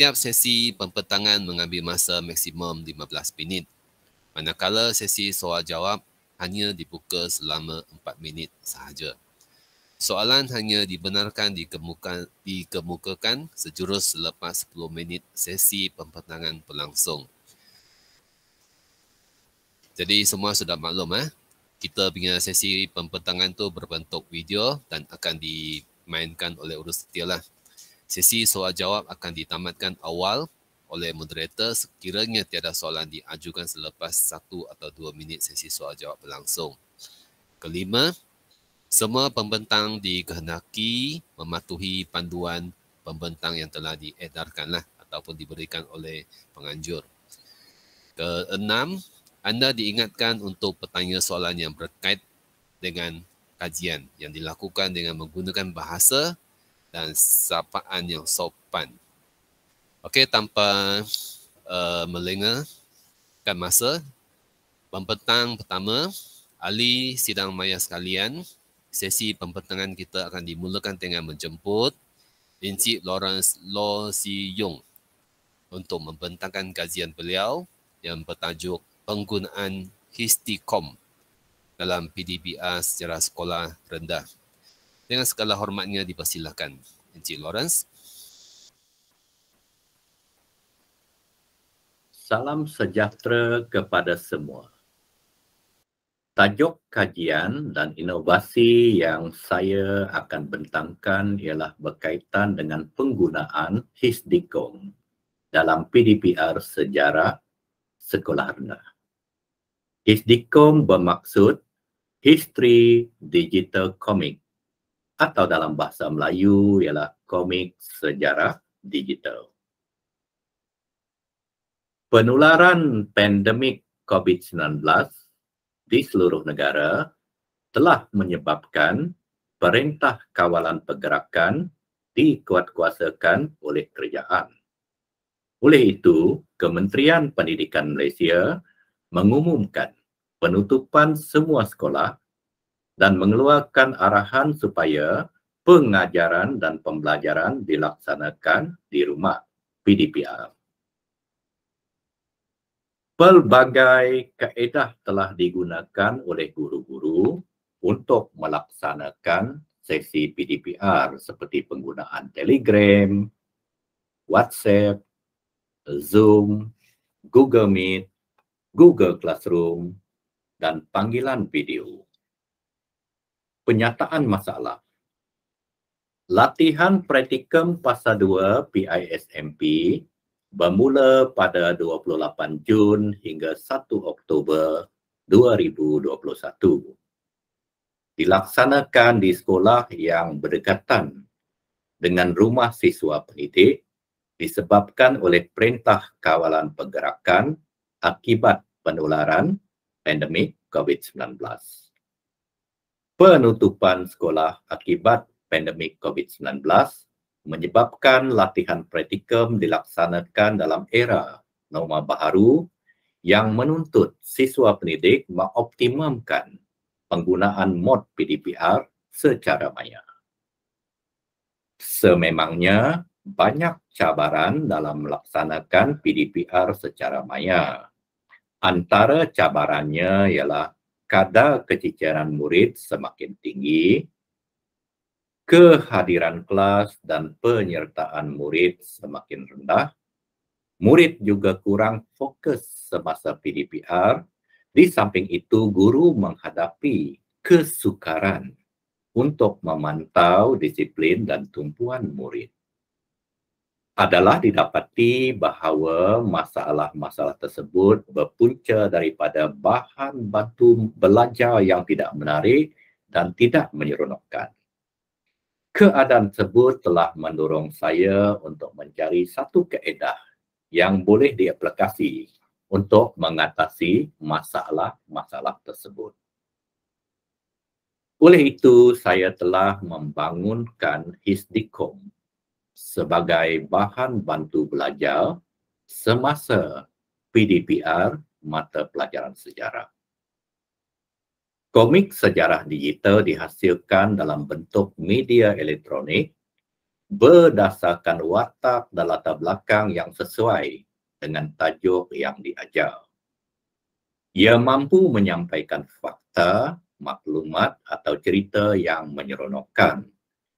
Setiap sesi pempetangan mengambil masa maksimum 15 minit. Manakala sesi soal jawab hanya dibuka selama 4 minit sahaja. Soalan hanya dibenarkan dikemukakan sejurus selepas 10 minit sesi pempetangan berlangsung. Jadi semua sudah maklum kita punya sesi pempetangan tu berbentuk video dan akan dimainkan oleh urus setia lah. Sesi soal jawab akan ditamatkan awal oleh moderator sekiranya tiada soalan diajukan selepas 1 atau 2 minit sesi soal jawab berlangsung. Kelima, semua pembentang dikehendaki mematuhi panduan pembentang yang telah diedarkan ataupun diberikan oleh penganjur. Keenam, anda diingatkan untuk bertanya soalan yang berkait dengan kajian yang dilakukan dengan menggunakan bahasa dan sapaan yang sopan. Okey, tanpa melengahkan masa, pembentang pertama, ahli sidang maya sekalian, sesi pempetangan kita akan dimulakan dengan menjemput Encik Lawrence Law Si Yung untuk membentangkan kajian beliau yang bertajuk penggunaan Histikom dalam PDPR secara sekolah rendah. Dengan segala hormatnya dipersilakan, Encik Lawrence. Salam sejahtera kepada semua. Tajuk kajian dan inovasi yang saya akan bentangkan ialah berkaitan dengan penggunaan Histikom dalam PDPR sejarah sekolah rendah. Histikom bermaksud History Digital Comic atau dalam bahasa Melayu ialah komik sejarah digital. Penularan pandemik COVID-19 di seluruh negara telah menyebabkan Perintah Kawalan Pergerakan dikuatkuasakan oleh kerajaan. Oleh itu, Kementerian Pendidikan Malaysia mengumumkan penutupan semua sekolah dan mengeluarkan arahan supaya pengajaran dan pembelajaran dilaksanakan di rumah PDPR. Pelbagai kaedah telah digunakan oleh guru-guru untuk melaksanakan sesi PDPR seperti penggunaan Telegram, WhatsApp, Zoom, Google Meet, Google Classroom, dan panggilan video. Penyataan masalah. Latihan praktikum Fasa 2 PISMP bermula pada 28 Jun hingga 1 Oktober 2021. Dilaksanakan di sekolah yang berdekatan dengan rumah siswa pendidik disebabkan oleh Perintah Kawalan Pergerakan akibat penularan pandemik COVID-19. Penutupan sekolah akibat pandemik COVID-19 menyebabkan latihan praktikum dilaksanakan dalam era norma baharu yang menuntut siswa pendidik mengoptimumkan penggunaan mod PDPR secara maya. Sememangnya, banyak cabaran dalam melaksanakan PDPR secara maya. Antara cabarannya ialah kadar keciciran murid semakin tinggi, kehadiran kelas dan penyertaan murid semakin rendah, murid juga kurang fokus semasa PDPR, di samping itu guru menghadapi kesukaran untuk memantau disiplin dan tumpuan murid. Adalah didapati bahawa masalah-masalah tersebut berpunca daripada bahan bantu belajar yang tidak menarik dan tidak menyeronokkan. Keadaan tersebut telah mendorong saya untuk mencari satu kaedah yang boleh diaplikasi untuk mengatasi masalah-masalah tersebut. Oleh itu, saya telah membangunkan Histikom sebagai bahan bantu belajar semasa PDPR mata pelajaran sejarah. Komik sejarah digital dihasilkan dalam bentuk media elektronik berdasarkan watak dan latar belakang yang sesuai dengan tajuk yang diajar. Ia mampu menyampaikan fakta, maklumat atau cerita yang menyeronokkan.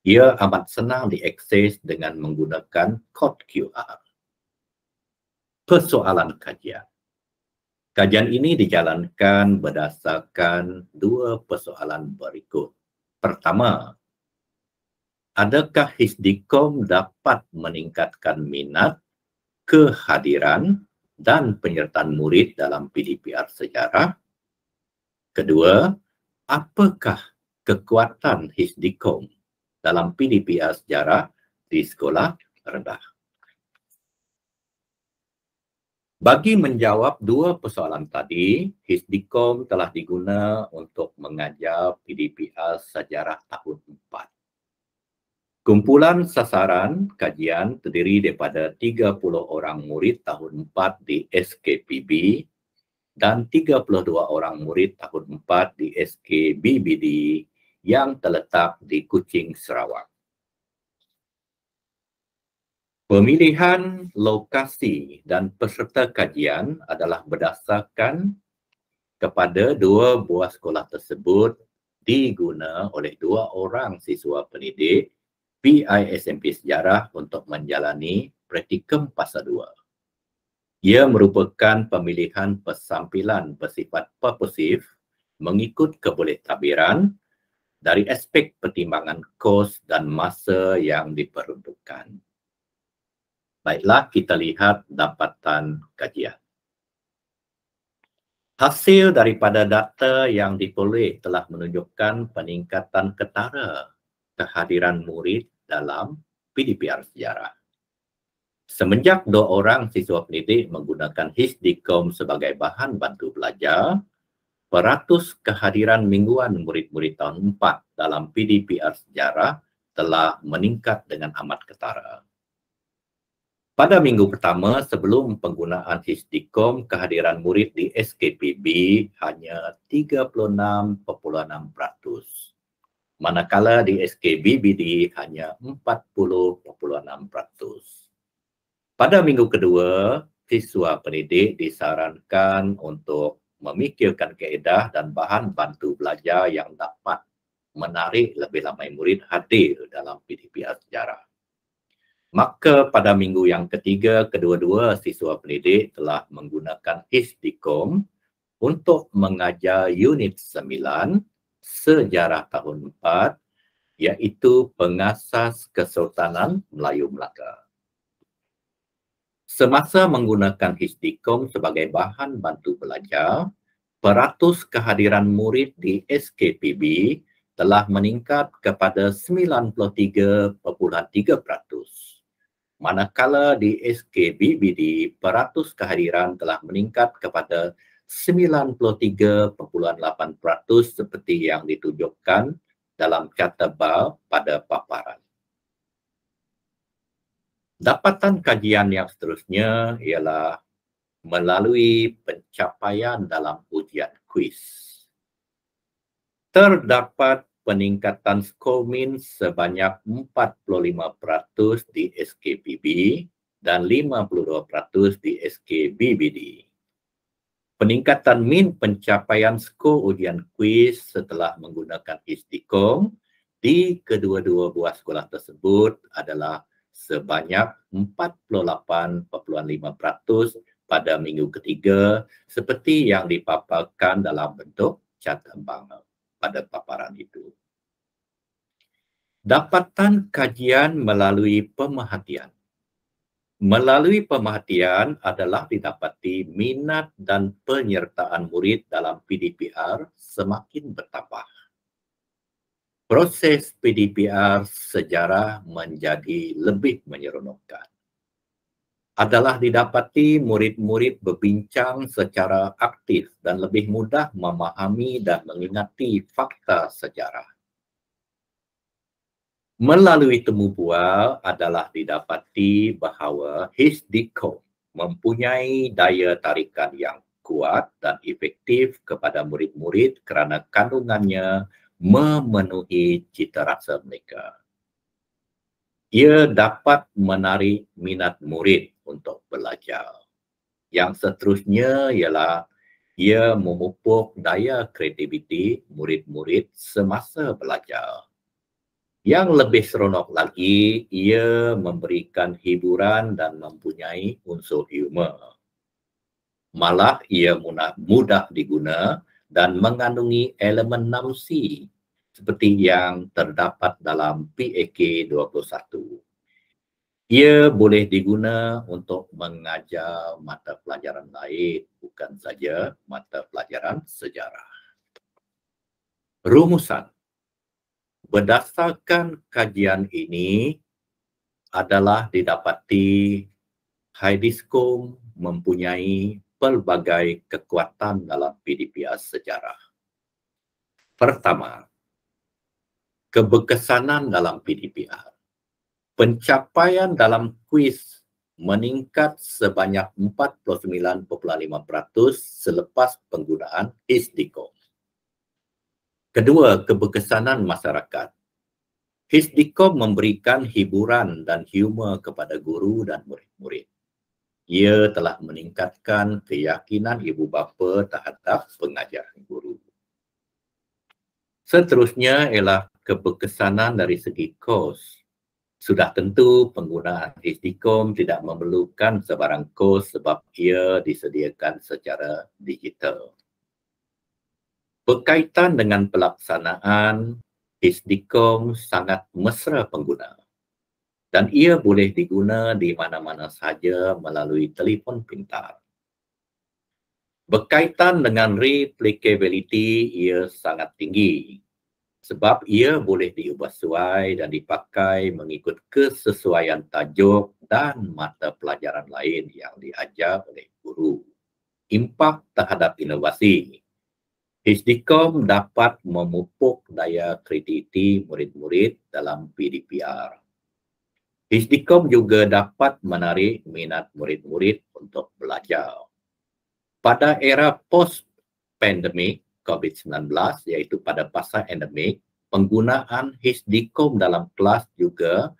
Ia amat senang diakses dengan menggunakan kod QR. Persoalan kajian. Kajian ini dijalankan berdasarkan dua persoalan berikut. Pertama, adakah Hisdikom dapat meningkatkan minat, kehadiran dan penyertaan murid dalam PDPR sejarah? Kedua, apakah kekuatan Hisdikom dalam PDPR sejarah di sekolah rendah? Bagi menjawab dua persoalan tadi, Hisdikom telah diguna untuk mengajar PDPR sejarah tahun 4. Kumpulan sasaran kajian terdiri daripada 30 orang murid tahun 4 di SKPB dan 32 orang murid tahun 4 di SKBBD yang terletak di Kuching, Sarawak. Pemilihan lokasi dan peserta kajian adalah berdasarkan kepada dua buah sekolah tersebut diguna oleh dua orang siswa pendidik PISMP Sejarah untuk menjalani praktikum fasa 2. Ia merupakan pemilihan persampilan bersifat purposif mengikut kebolehtabiran dari aspek pertimbangan kos dan masa yang diperuntukkan. Baiklah, kita lihat dapatan kajian. Hasil daripada data yang diperoleh telah menunjukkan peningkatan ketara kehadiran murid dalam PDPR sejarah. Semenjak 2 orang siswa pendidik menggunakan Hisdikom sebagai bahan bantu belajar, peratus kehadiran mingguan murid-murid tahun 4 dalam PDPR sejarah telah meningkat dengan amat ketara. Pada minggu pertama sebelum penggunaan Hisdikom, kehadiran murid di SKPB hanya 36.6%. Manakala di SKBBD hanya 40.6%. Pada minggu kedua, siswa pendidik disarankan untuk memikirkan kaedah dan bahan bantu belajar yang dapat menarik lebih ramai murid hadir dalam PDPR sejarah. Maka pada minggu yang ketiga, kedua-dua siswa pendidik telah menggunakan Hisdikom untuk mengajar unit 9 sejarah tahun 4, iaitu pengasas Kesultanan Melayu Melaka. Semasa menggunakan Hisdikom sebagai bahan bantu belajar, peratus kehadiran murid di SKPB telah meningkat kepada 93.3%. Manakala di SKBBD, peratus kehadiran telah meningkat kepada 93.8% seperti yang ditunjukkan dalam carta bar pada paparan. Dapatan kajian yang seterusnya ialah melalui pencapaian dalam ujian kuis. Terdapat peningkatan skor min sebanyak 45% di SKPB dan 52% di SKBBD. Peningkatan min pencapaian skor ujian kuis setelah menggunakan Hisdikom di kedua-dua buah sekolah tersebut adalah sebanyak 48.5% pada minggu ketiga seperti yang dipaparkan dalam bentuk carta bar pada paparan itu. Dapatan kajian melalui pemerhatian. Melalui pemerhatian adalah didapati minat dan penyertaan murid dalam PDPR semakin bertambah. Proses PDPR sejarah menjadi lebih menyeronokkan. Adalah didapati murid-murid berbincang secara aktif dan lebih mudah memahami dan mengingati fakta sejarah. Melalui temu bual adalah didapati bahawa Hisdikom mempunyai daya tarikan yang kuat dan efektif kepada murid-murid kerana kandungannya memenuhi cita rasa mereka. ia dapat menarik minat murid untuk belajar. Yang seterusnya ialah ia memupuk daya kreativiti murid-murid semasa belajar. Yang lebih seronok lagi, ia memberikan hiburan dan mempunyai unsur humor. Malah ia mudah diguna dan mengandungi elemen 6C seperti yang terdapat dalam PAK 21. Ia boleh diguna untuk mengajar mata pelajaran lain, bukan saja mata pelajaran sejarah. Rumusan. Berdasarkan kajian ini adalah didapati Haidiskom mempunyai pelbagai kekuatan dalam PDPR sejarah. Pertama, keberkesanan dalam PDPR. Pencapaian dalam kuis meningkat sebanyak 49.5% selepas penggunaan Hisdicom. Kedua, keberkesanan masyarakat. Hisdicom memberikan hiburan dan humor kepada guru dan murid-murid. Ia telah meningkatkan keyakinan ibu bapa terhadap pengajaran guru. Seterusnya ialah keberkesanan dari segi kos. Sudah tentu penggunaan Hisdicom tidak memerlukan sebarang kos sebab ia disediakan secara digital. Berkaitan dengan pelaksanaan, Hisdicom sangat mesra pengguna dan ia boleh diguna di mana-mana sahaja melalui telefon pintar. Berkaitan dengan replicability, ia sangat tinggi sebab ia boleh diubah suai dan dipakai mengikut kesesuaian tajuk dan mata pelajaran lain yang diajar oleh guru. Impak terhadap inovasi. Hisdicom dapat memupuk daya kreativiti murid-murid dalam PDPR. Hisdicom juga dapat menarik minat murid-murid untuk belajar. Pada era post-pandemik COVID-19, iaitu pada masa endemik, penggunaan Hisdicom dalam kelas juga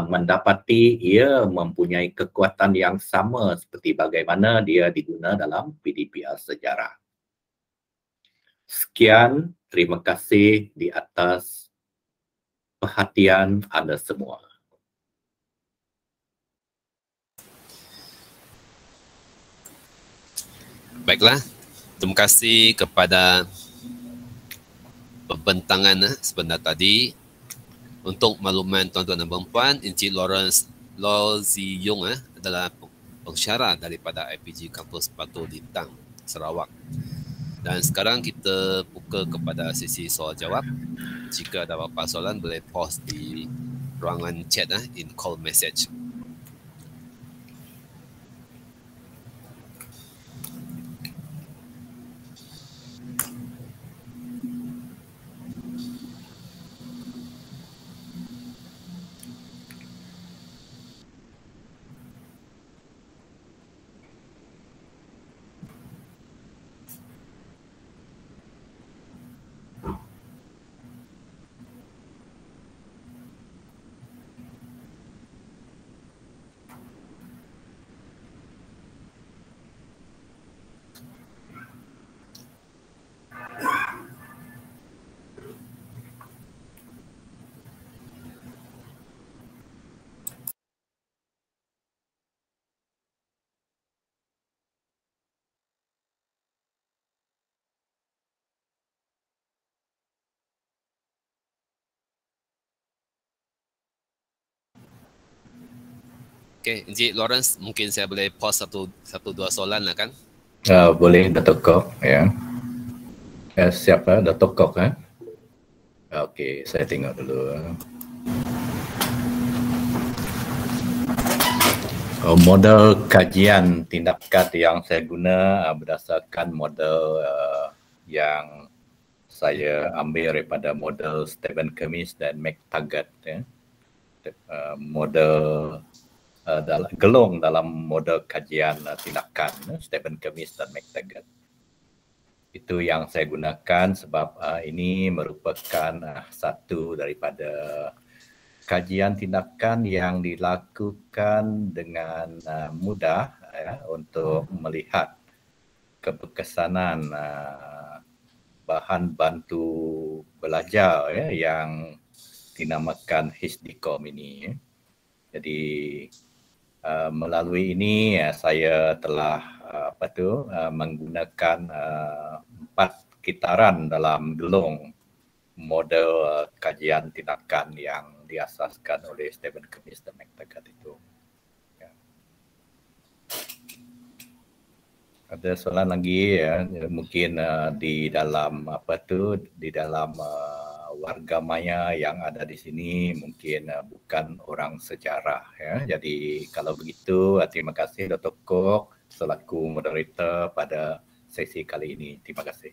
mendapati ia mempunyai kekuatan yang sama seperti bagaimana dia diguna dalam PDPR sejarah. Sekian, terima kasih di atas perhatian anda semua. Baiklah, terima kasih kepada pembentangan sebentar tadi. Untuk makluman tuan-tuan dan puan-puan, Encik Lawrence Law Ziyong adalah pensyarah daripada IPG Kampus Batu Lintang, Sarawak. Dan sekarang kita buka kepada sesi soal jawab. Jika ada apa-apa soalan, boleh post di ruangan chat in call message. Okey, Encik Lawrence, mungkin saya boleh pause satu dua soalan lah kan? Boleh, Dato' Kok. Ya. Siapa? Dato' Kok. Okey, saya tengok dulu. Model kajian tindakan yang saya guna berdasarkan model yang saya ambil daripada model Stephen Kemis dan McTaggart. Model gelong dalam model kajian tindakan Stephen Kemis dan McTaggart. Itu yang saya gunakan sebab ini merupakan satu daripada kajian tindakan yang dilakukan dengan mudah ya, untuk melihat keberkesanan bahan bantu belajar ya, yang dinamakan HDCOM ini. Ya. Jadi melalui ini saya telah menggunakan 4 kitaran dalam gelung model kajian tindakan yang diasaskan oleh Stephen Kempis dan McTaggart itu. Ya. Ada soalan lagi ya, mungkin di dalam di dalam warga maya yang ada di sini mungkin bukan orang sejarah ya. Jadi kalau begitu terima kasih Dr. Kok selaku moderator pada sesi kali ini. Terima kasih.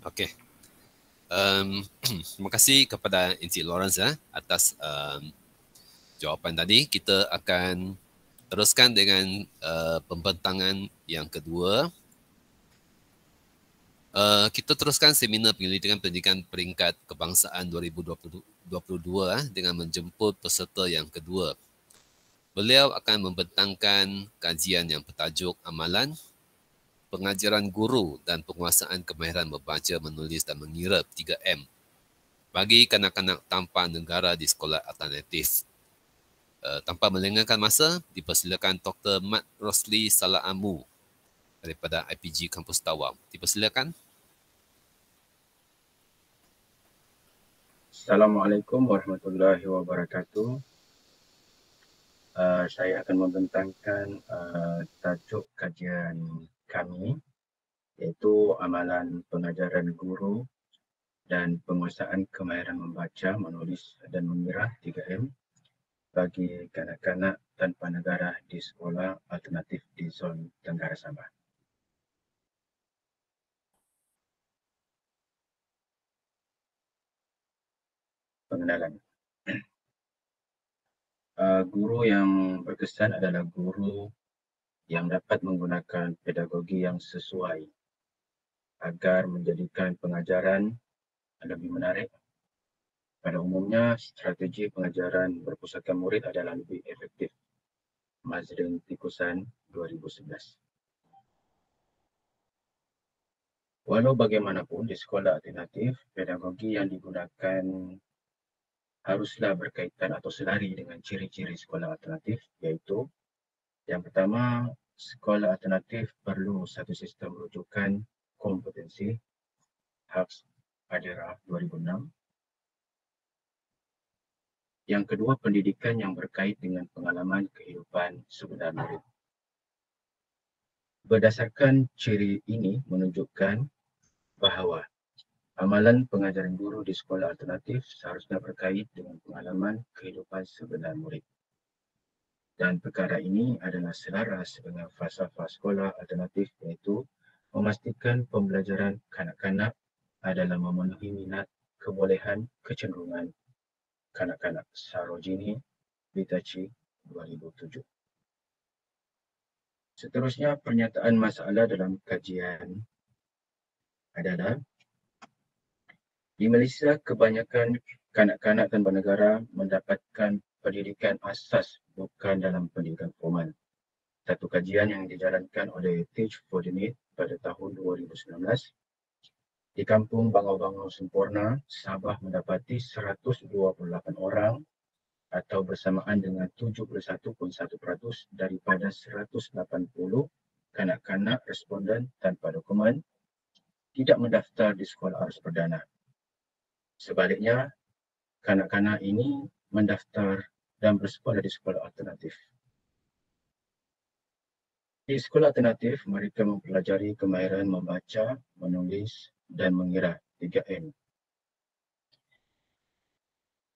Okey. Terima kasih kepada Encik Lawrence atas jawapan tadi. Kita akan teruskan dengan pembentangan yang kedua. Kita teruskan seminar penyelidikan pendidikan peringkat kebangsaan 2022 dengan menjemput peserta yang kedua. Beliau akan membentangkan kajian yang bertajuk Amalan Pengajaran Guru dan Penguasaan Kemahiran Membaca, Menulis dan Mengira 3M bagi kanak-kanak tanpa negara di sekolah alternatif. Tanpa melengahkan masa, dipersilakan Dr. Mat Rosli Salaamu daripada IPG Kampus Tawau. Dipersilakan. Assalamualaikum warahmatullahi wabarakatuh. Saya akan membentangkan tajuk kajian kami, iaitu Amalan Pengajaran Guru dan Penguasaan Kemahiran Membaca, Menulis dan Mengira 3M bagi kanak-kanak tanpa negara di sekolah alternatif di Zon Tenggara Sabah. Pengenalan. Guru yang berkesan adalah guru yang dapat menggunakan pedagogi yang sesuai agar menjadikan pengajaran lebih menarik. Pada umumnya, strategi pengajaran berpusatkan murid adalah lebih efektif. Mazrin Tikusan 2011. Walau bagaimanapun di sekolah alternatif, pedagogi yang digunakan haruslah berkaitan atau selari dengan ciri-ciri sekolah alternatif, iaitu yang pertama, sekolah alternatif perlu satu sistem rujukan kompetensi HAKS ADERA 2006. Yang kedua, pendidikan yang berkait dengan pengalaman kehidupan sebenar murid. Berdasarkan ciri ini menunjukkan bahawa amalan pengajaran guru di sekolah alternatif seharusnya berkait dengan pengalaman kehidupan sebenar murid. Dan perkara ini adalah selaras dengan falsafah sekolah alternatif, iaitu memastikan pembelajaran kanak-kanak adalah memenuhi minat, kebolehan, kecenderungan kanak-kanak. Sarojini Bitachi 2007. Seterusnya, pernyataan masalah dalam kajian adalah di Malaysia, kebanyakan kanak-kanak tanpa negara mendapatkan pendidikan asas bukan dalam pendidikan formal. Satu kajian yang dijalankan oleh Teach for the Need pada tahun 2019, di kampung Bangau-Bangau Sempurna, Sabah mendapati 128 orang atau bersamaan dengan 71.1% daripada 180 kanak-kanak responden tanpa dokumen tidak mendaftar di sekolah arus perdana. Sebaliknya, kanak-kanak ini mendaftar dan bersekolah di sekolah alternatif. Di sekolah alternatif, mereka mempelajari kemahiran membaca, menulis dan mengira 3M.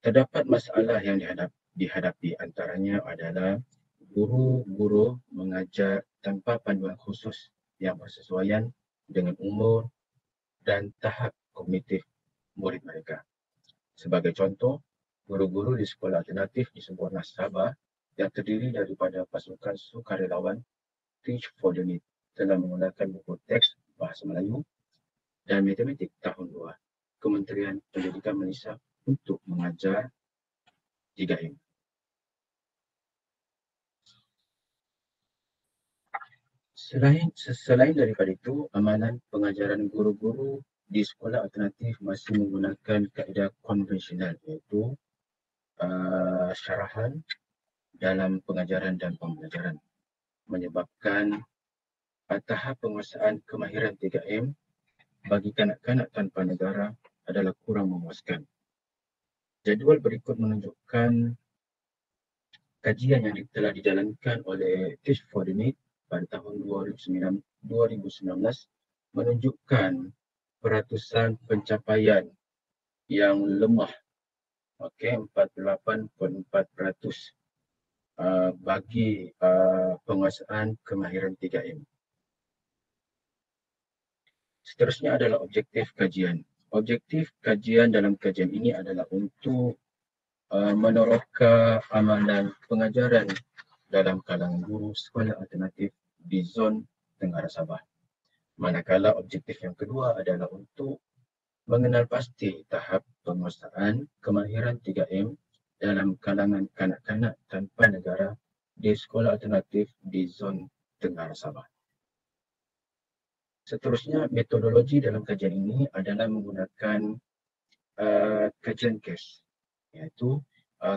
Terdapat masalah yang dihadapi, antaranya adalah guru-guru mengajar tanpa panduan khusus yang bersesuaian dengan umur dan tahap kognitif murid mereka. Sebagai contoh, guru-guru di sekolah alternatif di Sempurna Sabah yang terdiri daripada pasukan sukarelawan Teach for the Need telah menggunakan buku teks bahasa Melayu dan matematik tahun 2 Kementerian Pendidikan Malaysia untuk mengajar 3M. Selain daripada itu, amalan pengajaran guru-guru di sekolah alternatif masih menggunakan kaedah konvensional, iaitu syarahan dalam pengajaran dan pembelajaran, menyebabkan tahap penguasaan kemahiran 3M bagi kanak-kanak tanpa negara adalah kurang memuaskan. Jadual berikut menunjukkan kajian yang telah dijalankan oleh Teach for the Need pada tahun 2019 menunjukkan peratusan pencapaian yang lemah, 48.4% bagi penguasaan kemahiran 3M. Seterusnya adalah objektif kajian. Objektif kajian dalam kajian ini adalah untuk meneroka amalan pengajaran dalam kalangan guru sekolah alternatif di zon Tenggara Sabah. Manakala objektif yang kedua adalah untuk mengenal pasti tahap penguasaan kemahiran 3M dalam kalangan kanak-kanak tanpa negara di sekolah alternatif di zon Tenggara Sabah. Seterusnya, metodologi dalam kajian ini adalah menggunakan kajian kes, iaitu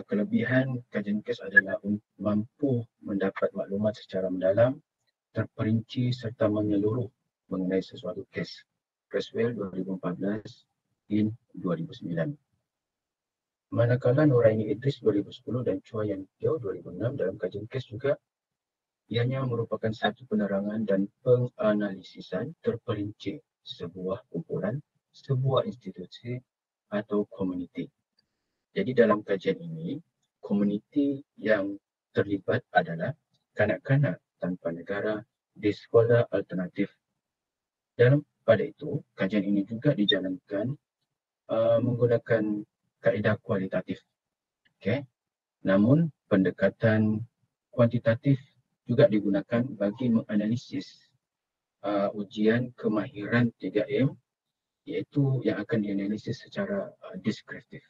kelebihan kajian kes adalah mampu mendapat maklumat secara mendalam, terperinci serta menyeluruh mengenai sesuatu kes. Creswell 2014 in 2009. Manakala Nuraini Idris 2010 dan Chua Yan Teo 2006 dalam kajian kes juga, ianya merupakan satu penerangan dan penganalisisan terperinci sebuah kumpulan, sebuah institusi atau komuniti. Jadi dalam kajian ini, komuniti yang terlibat adalah kanak-kanak tanpa negara di sekolah alternatif. Dan pada itu, kajian ini juga dijalankan menggunakan kaedah kualitatif. Namun, pendekatan kuantitatif juga digunakan bagi menganalisis ujian kemahiran 3M, iaitu yang akan dianalisis secara deskriptif.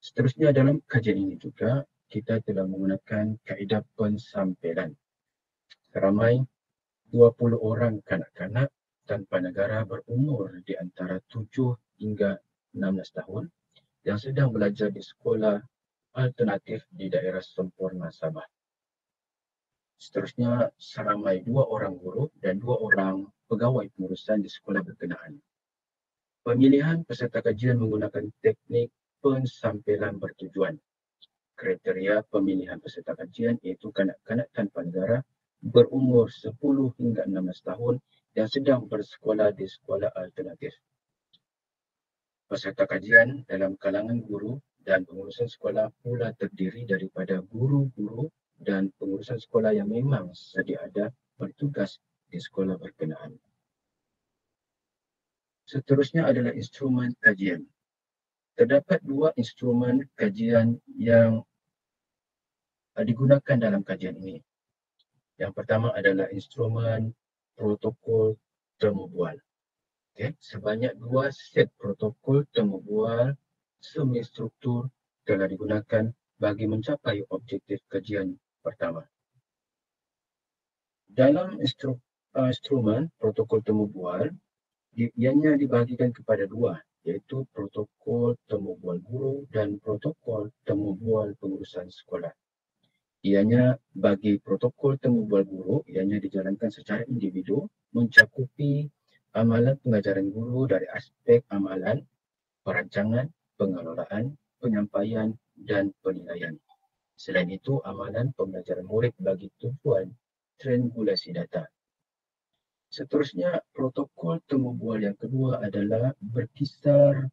Seterusnya dalam kajian ini juga kita telah menggunakan kaedah pensampelan. Seramai 20 orang kanak-kanak tanpa negara berumur di antara 7 hingga 16 tahun yang sedang belajar di sekolah alternatif di daerah Semporna Sabah. Seterusnya, seramai 2 orang guru dan 2 orang pegawai pengurusan di sekolah berkenaan. Pemilihan peserta kajian menggunakan teknik pensampelan bertujuan. Kriteria pemilihan peserta kajian iaitu kanak-kanak tanpa negara berumur 10 hingga 16 tahun yang sedang bersekolah di sekolah alternatif. Peserta kajian dalam kalangan guru dan pengurusan sekolah pula terdiri daripada guru-guru dan pengurusan sekolah yang memang sedia ada bertugas di sekolah berkenaan. Seterusnya adalah instrumen kajian. Terdapat 2 instrumen kajian yang digunakan dalam kajian ini. Yang pertama adalah instrumen protokol temu bual. Sebanyak 2 set protokol temu bual semi-struktur telah digunakan bagi mencapai objektif kajian pertama. Dalam instrumen protokol temu bual, ianya dibahagikan kepada 2, iaitu protokol temu bual guru dan protokol temu bual pengurusan sekolah. Ianya bagi protokol temu bual guru, ianya dijalankan secara individu, mencakupi amalan pengajaran guru dari aspek amalan, perancangan, pengelolaan, penyampaian dan penilaian. Selain itu, amalan pembelajaran murid bagi tujuan triangulasi data. Seterusnya, protokol temu bual yang kedua adalah berkisar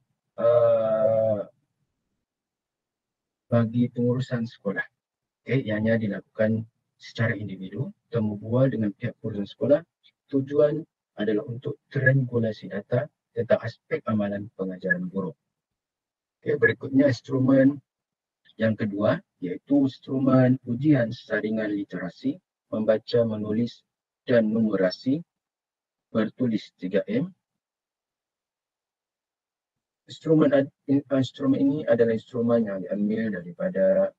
bagi pengurusan sekolah. Ianya dilakukan secara individu, temu bual dengan pihak pengurusan sekolah. Tujuan adalah untuk triangulasi data tentang aspek amalan pengajaran guru. Berikutnya instrumen yang kedua, iaitu instrumen ujian saringan literasi, membaca, menulis dan numerasi bertulis 3M. Instrumen ini adalah instrumen yang diambil daripada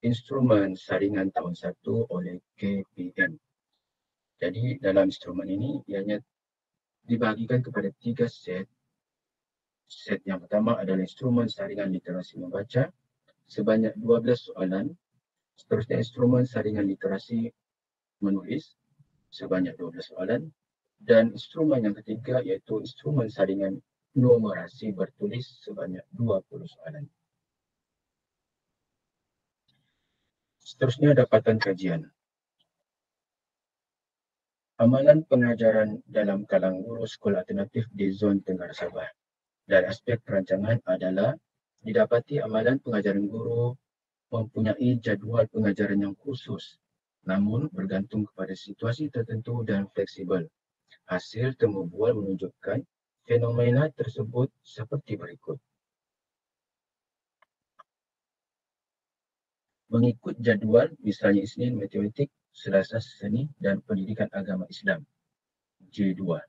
instrumen saringan tahun 1 oleh KPM. Jadi dalam instrumen ini ianya dibahagikan kepada 3 set. Set yang pertama adalah instrumen saringan literasi membaca sebanyak 12 soalan. Seterusnya instrumen saringan literasi menulis sebanyak 12 soalan. Dan instrumen yang ketiga iaitu instrumen saringan numerasi bertulis sebanyak 20 soalan. Seterusnya dapatan kajian. Amalan pengajaran dalam kalangan guru sekolah alternatif di Zon Tenggara Sabah. Dari aspek perancangan adalah didapati amalan pengajaran guru mempunyai jadual pengajaran yang khusus namun bergantung kepada situasi tertentu dan fleksibel. Hasil temu bual menunjukkan fenomena tersebut seperti berikut. Mengikut jadual, misalnya Isnin Matematik, Selasa Seni dan Pendidikan Agama Islam, J2.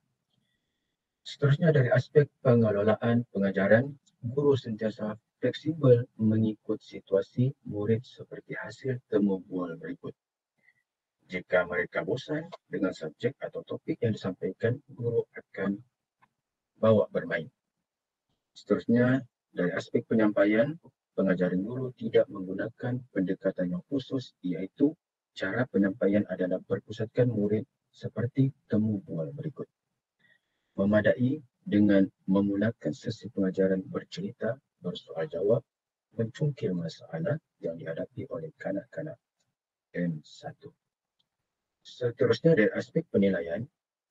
Seterusnya dari aspek pengelolaan pengajaran, guru sentiasa fleksibel mengikut situasi murid seperti hasil temu bual berikut. Jika mereka bosan dengan subjek atau topik yang disampaikan, guru akan bawa bermain. Seterusnya dari aspek penyampaian, pengajaran guru tidak menggunakan pendekatan yang khusus, iaitu cara penyampaian adalah berpusatkan murid seperti temu bual berikut. Memadai dengan memulakan sesi pengajaran bercerita, bersoal jawab, mencungkil masalah yang dihadapi oleh kanak-kanak M1. Seterusnya dari aspek penilaian,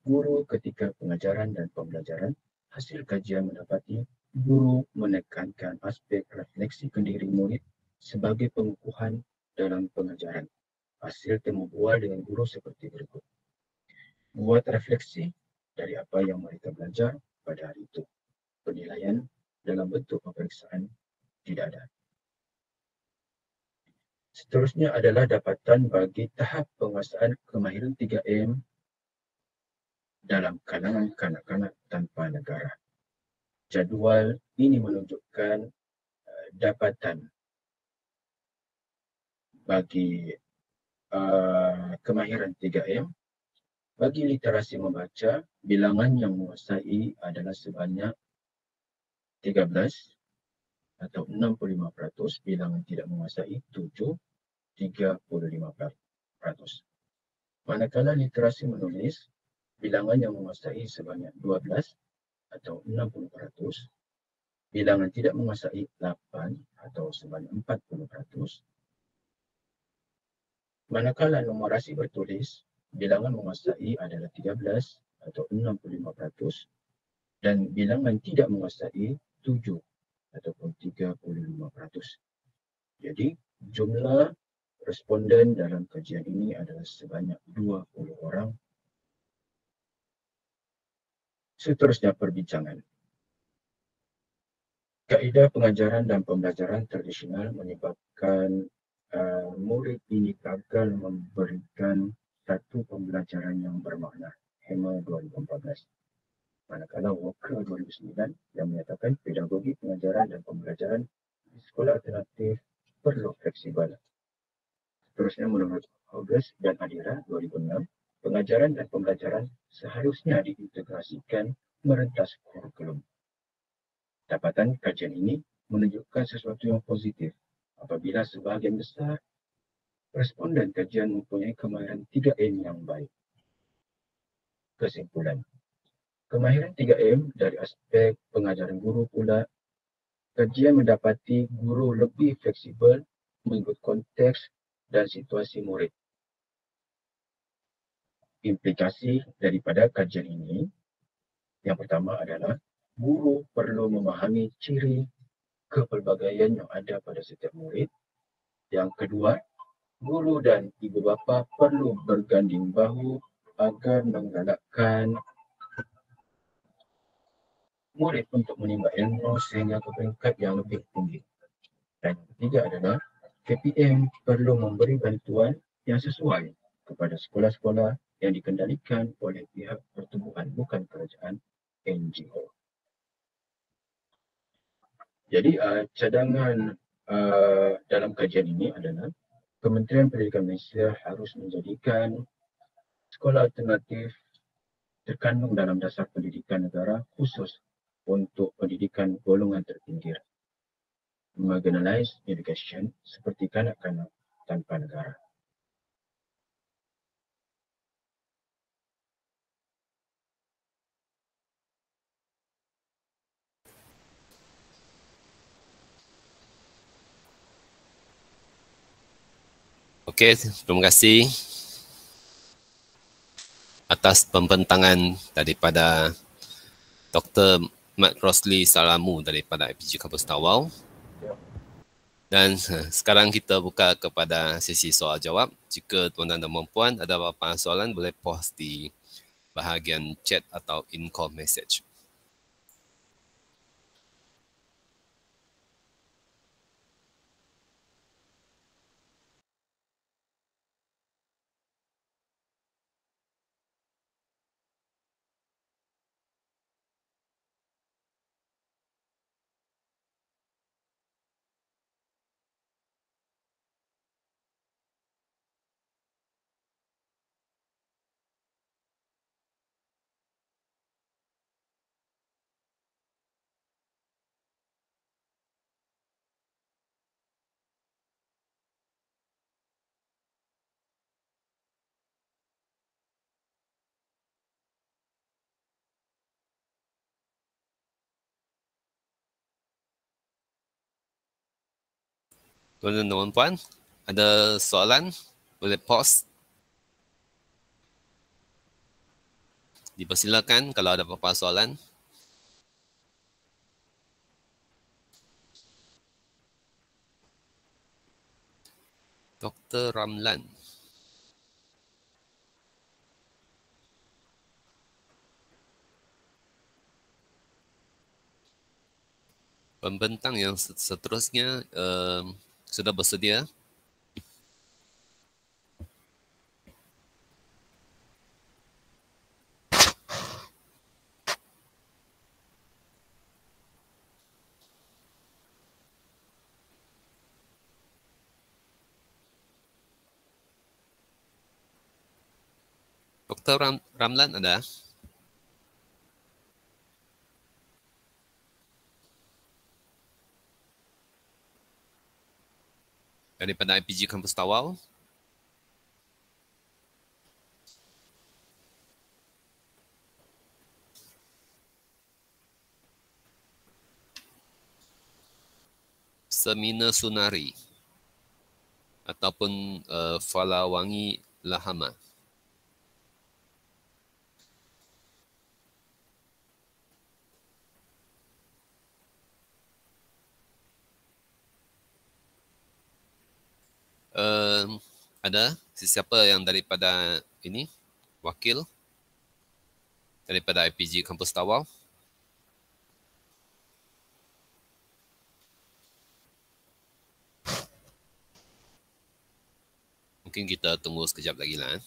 guru ketika pengajaran dan pembelajaran, hasil kajian mendapati guru menekankan aspek refleksi ke diri murid sebagai pengukuhan dalam pengajaran. Hasil temu bual dengan guru seperti berikut. Buat refleksi dari apa yang mereka belajar pada hari itu. Penilaian dalam bentuk pemeriksaan tidak ada. Seterusnya adalah dapatan bagi tahap penguasaan kemahiran 3M dalam kalangan kanak-kanak tanpa negara. Jadual ini menunjukkan dapatan bagi kemahiran 3M. Bagi literasi membaca, bilangan yang menguasai adalah sebanyak 13 atau 65%, bilangan tidak menguasai 7, 35%. Manakala literasi menulis, bilangan yang menguasai sebanyak 12 atau 60%, bilangan tidak menguasai 8 atau sebanyak 40%. Manakala numerasi bertulis, bilangan menguasai adalah 13 atau 65% dan bilangan tidak menguasai 7 ataupun 35%. Jadi, jumlah responden dalam kajian ini adalah sebanyak 20 orang. Seterusnya perbincangan. Kaedah pengajaran dan pembelajaran tradisional menyebabkan murid ini gagal memberikan satu pembelajaran yang bermakna. Hema 2014. Manakala Walker 2009 yang menyatakan pedagogi pengajaran dan pembelajaran di sekolah alternatif perlu fleksibel. Seterusnya menurut August dan Adira 2006, pengajaran dan pembelajaran seharusnya diintegrasikan merentas kurikulum. Dapatan kajian ini menunjukkan sesuatu yang positif apabila sebahagian besar responden kajian mempunyai kemahiran 3M yang baik. Kesimpulan. Kemahiran 3M dari aspek pengajaran guru pula, kajian mendapati guru lebih fleksibel mengikut konteks dan situasi murid. Implikasi daripada kajian ini, yang pertama adalah guru perlu memahami ciri kepelbagaian yang ada pada setiap murid. Yang kedua, guru dan ibu bapa perlu berganding bahu agar menggalakkan murid untuk menimba ilmu sehingga ke peringkat yang lebih tinggi. Dan yang ketiga adalah KPM perlu memberi bantuan yang sesuai kepada sekolah-sekolah yang dikendalikan oleh pihak pertubuhan bukan kerajaan NGO. Jadi cadangan dalam kajian ini adalah Kementerian Pendidikan Malaysia harus menjadikan sekolah alternatif terkandung dalam dasar pendidikan negara khusus untuk pendidikan golongan terpinggir, marginalized education, seperti kanak-kanak tanpa negara. Okey, terima kasih atas pembentangan daripada Dr. Mat Rosli Salamu daripada IPG Kampus Tawau. Dan sekarang kita buka kepada sesi soal jawab. Jika tuan-tuan dan puan ada apa-apa soalan, boleh post di bahagian chat atau in-call message. Tuan-tuan dan puan, ada soalan? Boleh post. Dipersilakan kalau ada apa-apa soalan. Dr. Ramlan. Pembentang yang seterusnya sudah bersedia. Dr. Ramlan ada? Daripada IPG Kampus Tawau. Semina Sunari ataupun Falawangi Lahama. Ada sesiapa yang daripada ini wakil daripada IPG Kampus Tawau? Mungkin kita tunggu sekejap lagi lah.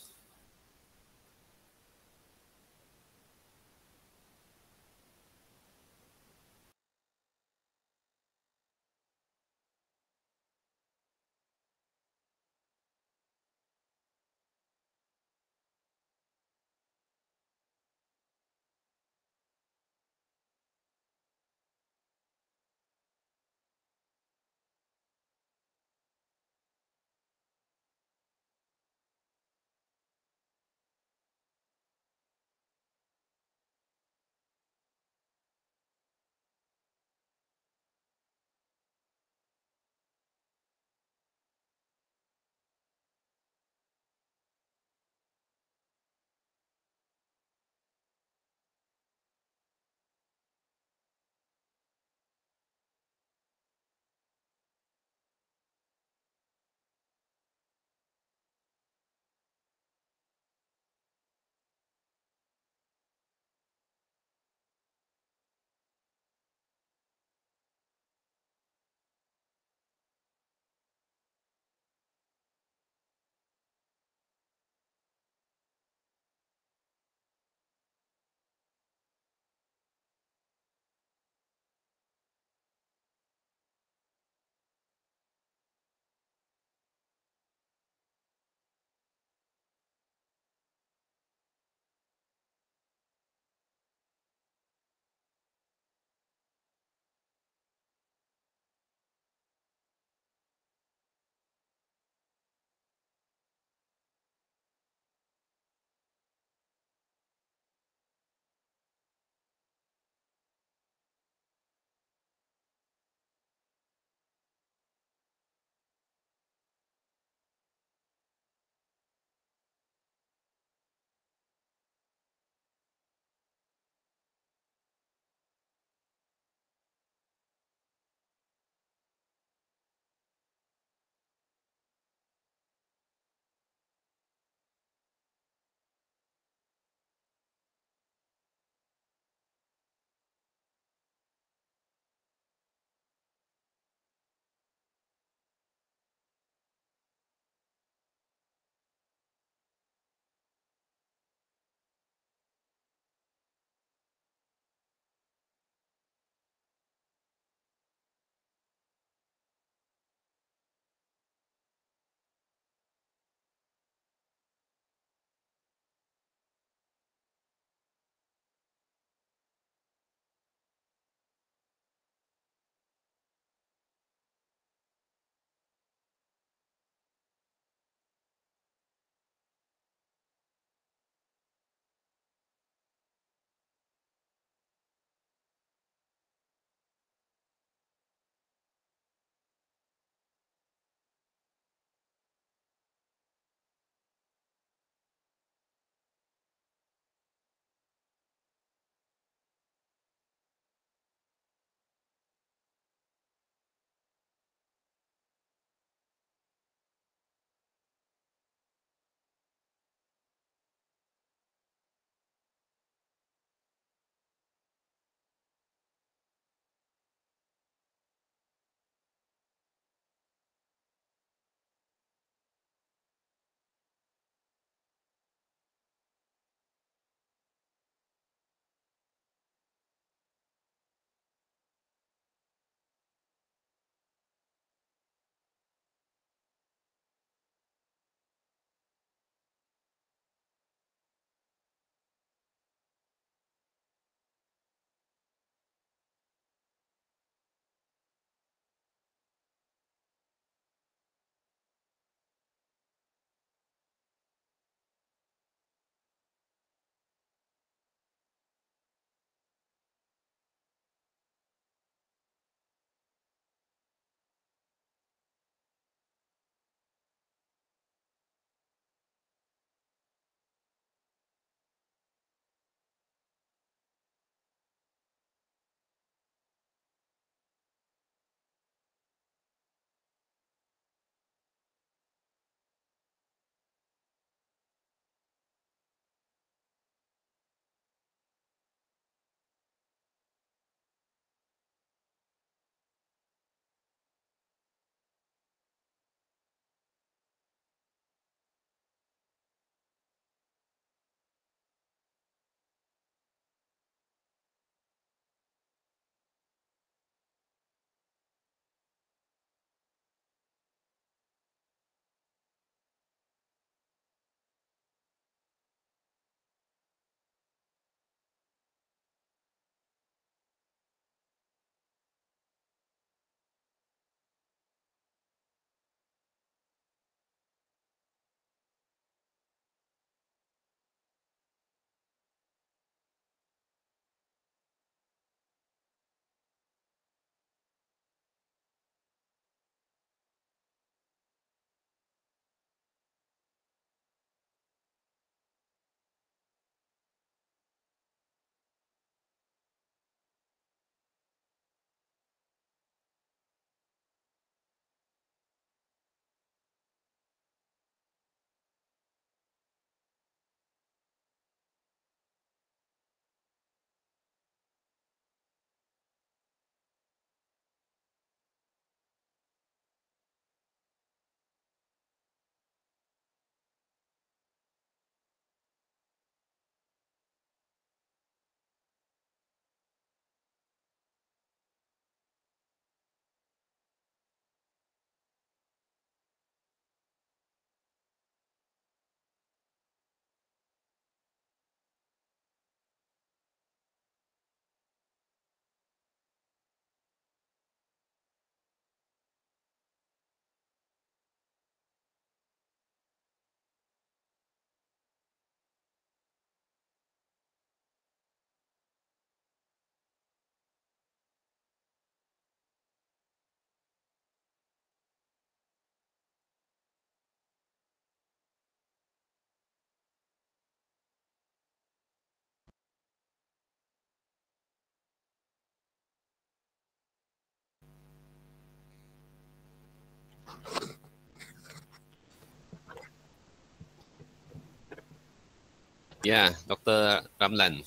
Ya, Dr. Ramlan.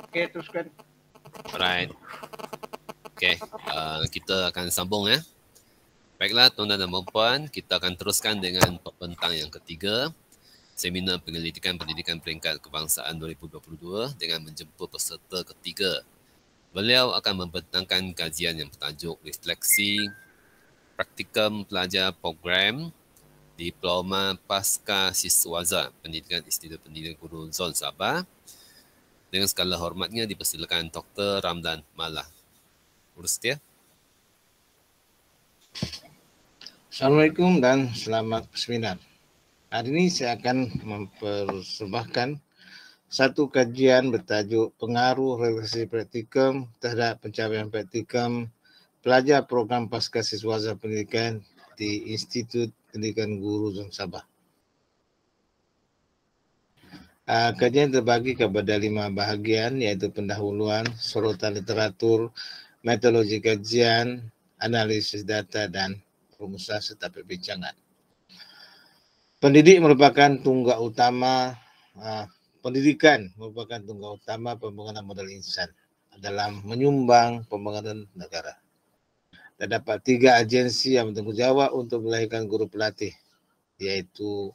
Okey, teruskan. Alright. Okey, kita akan sambung ya. Baiklah tuan-tuan dan puan, kita akan teruskan dengan pembentang yang ketiga, Seminar Penyelidikan Pendidikan Peringkat Kebangsaan 2022 dengan menjemput peserta ketiga. Beliau akan membentangkan kajian yang bertajuk Refleksi Praktikum Pelajar Program Diploma Pasca Siswaza Pendidikan Institut Pendidikan Guru Zon Sabah. Dengan segala hormatnya dipersilakan Dr. Ramlan Malah. Urus dia. Assalamualaikum dan selamat berseminar. Hari ini saya akan mempersembahkan satu kajian bertajuk Pengaruh Refleksi Praktikum terhadap pencapaian praktikum pelajar program Pasca Siswaza Pendidikan di Institut Pendidikan Guru Zon Sabah. Kajian terbagi kepada 5 bahagian, iaitu pendahuluan, sorotan literatur, metodologi kajian, analisis data dan rumusan serta perbincangan. Pendidikan merupakan tunggak utama pembangunan modal insan dalam menyumbang pembangunan negara. Terdapat 3 agensi yang bertanggung jawab untuk melahirkan guru pelatih, iaitu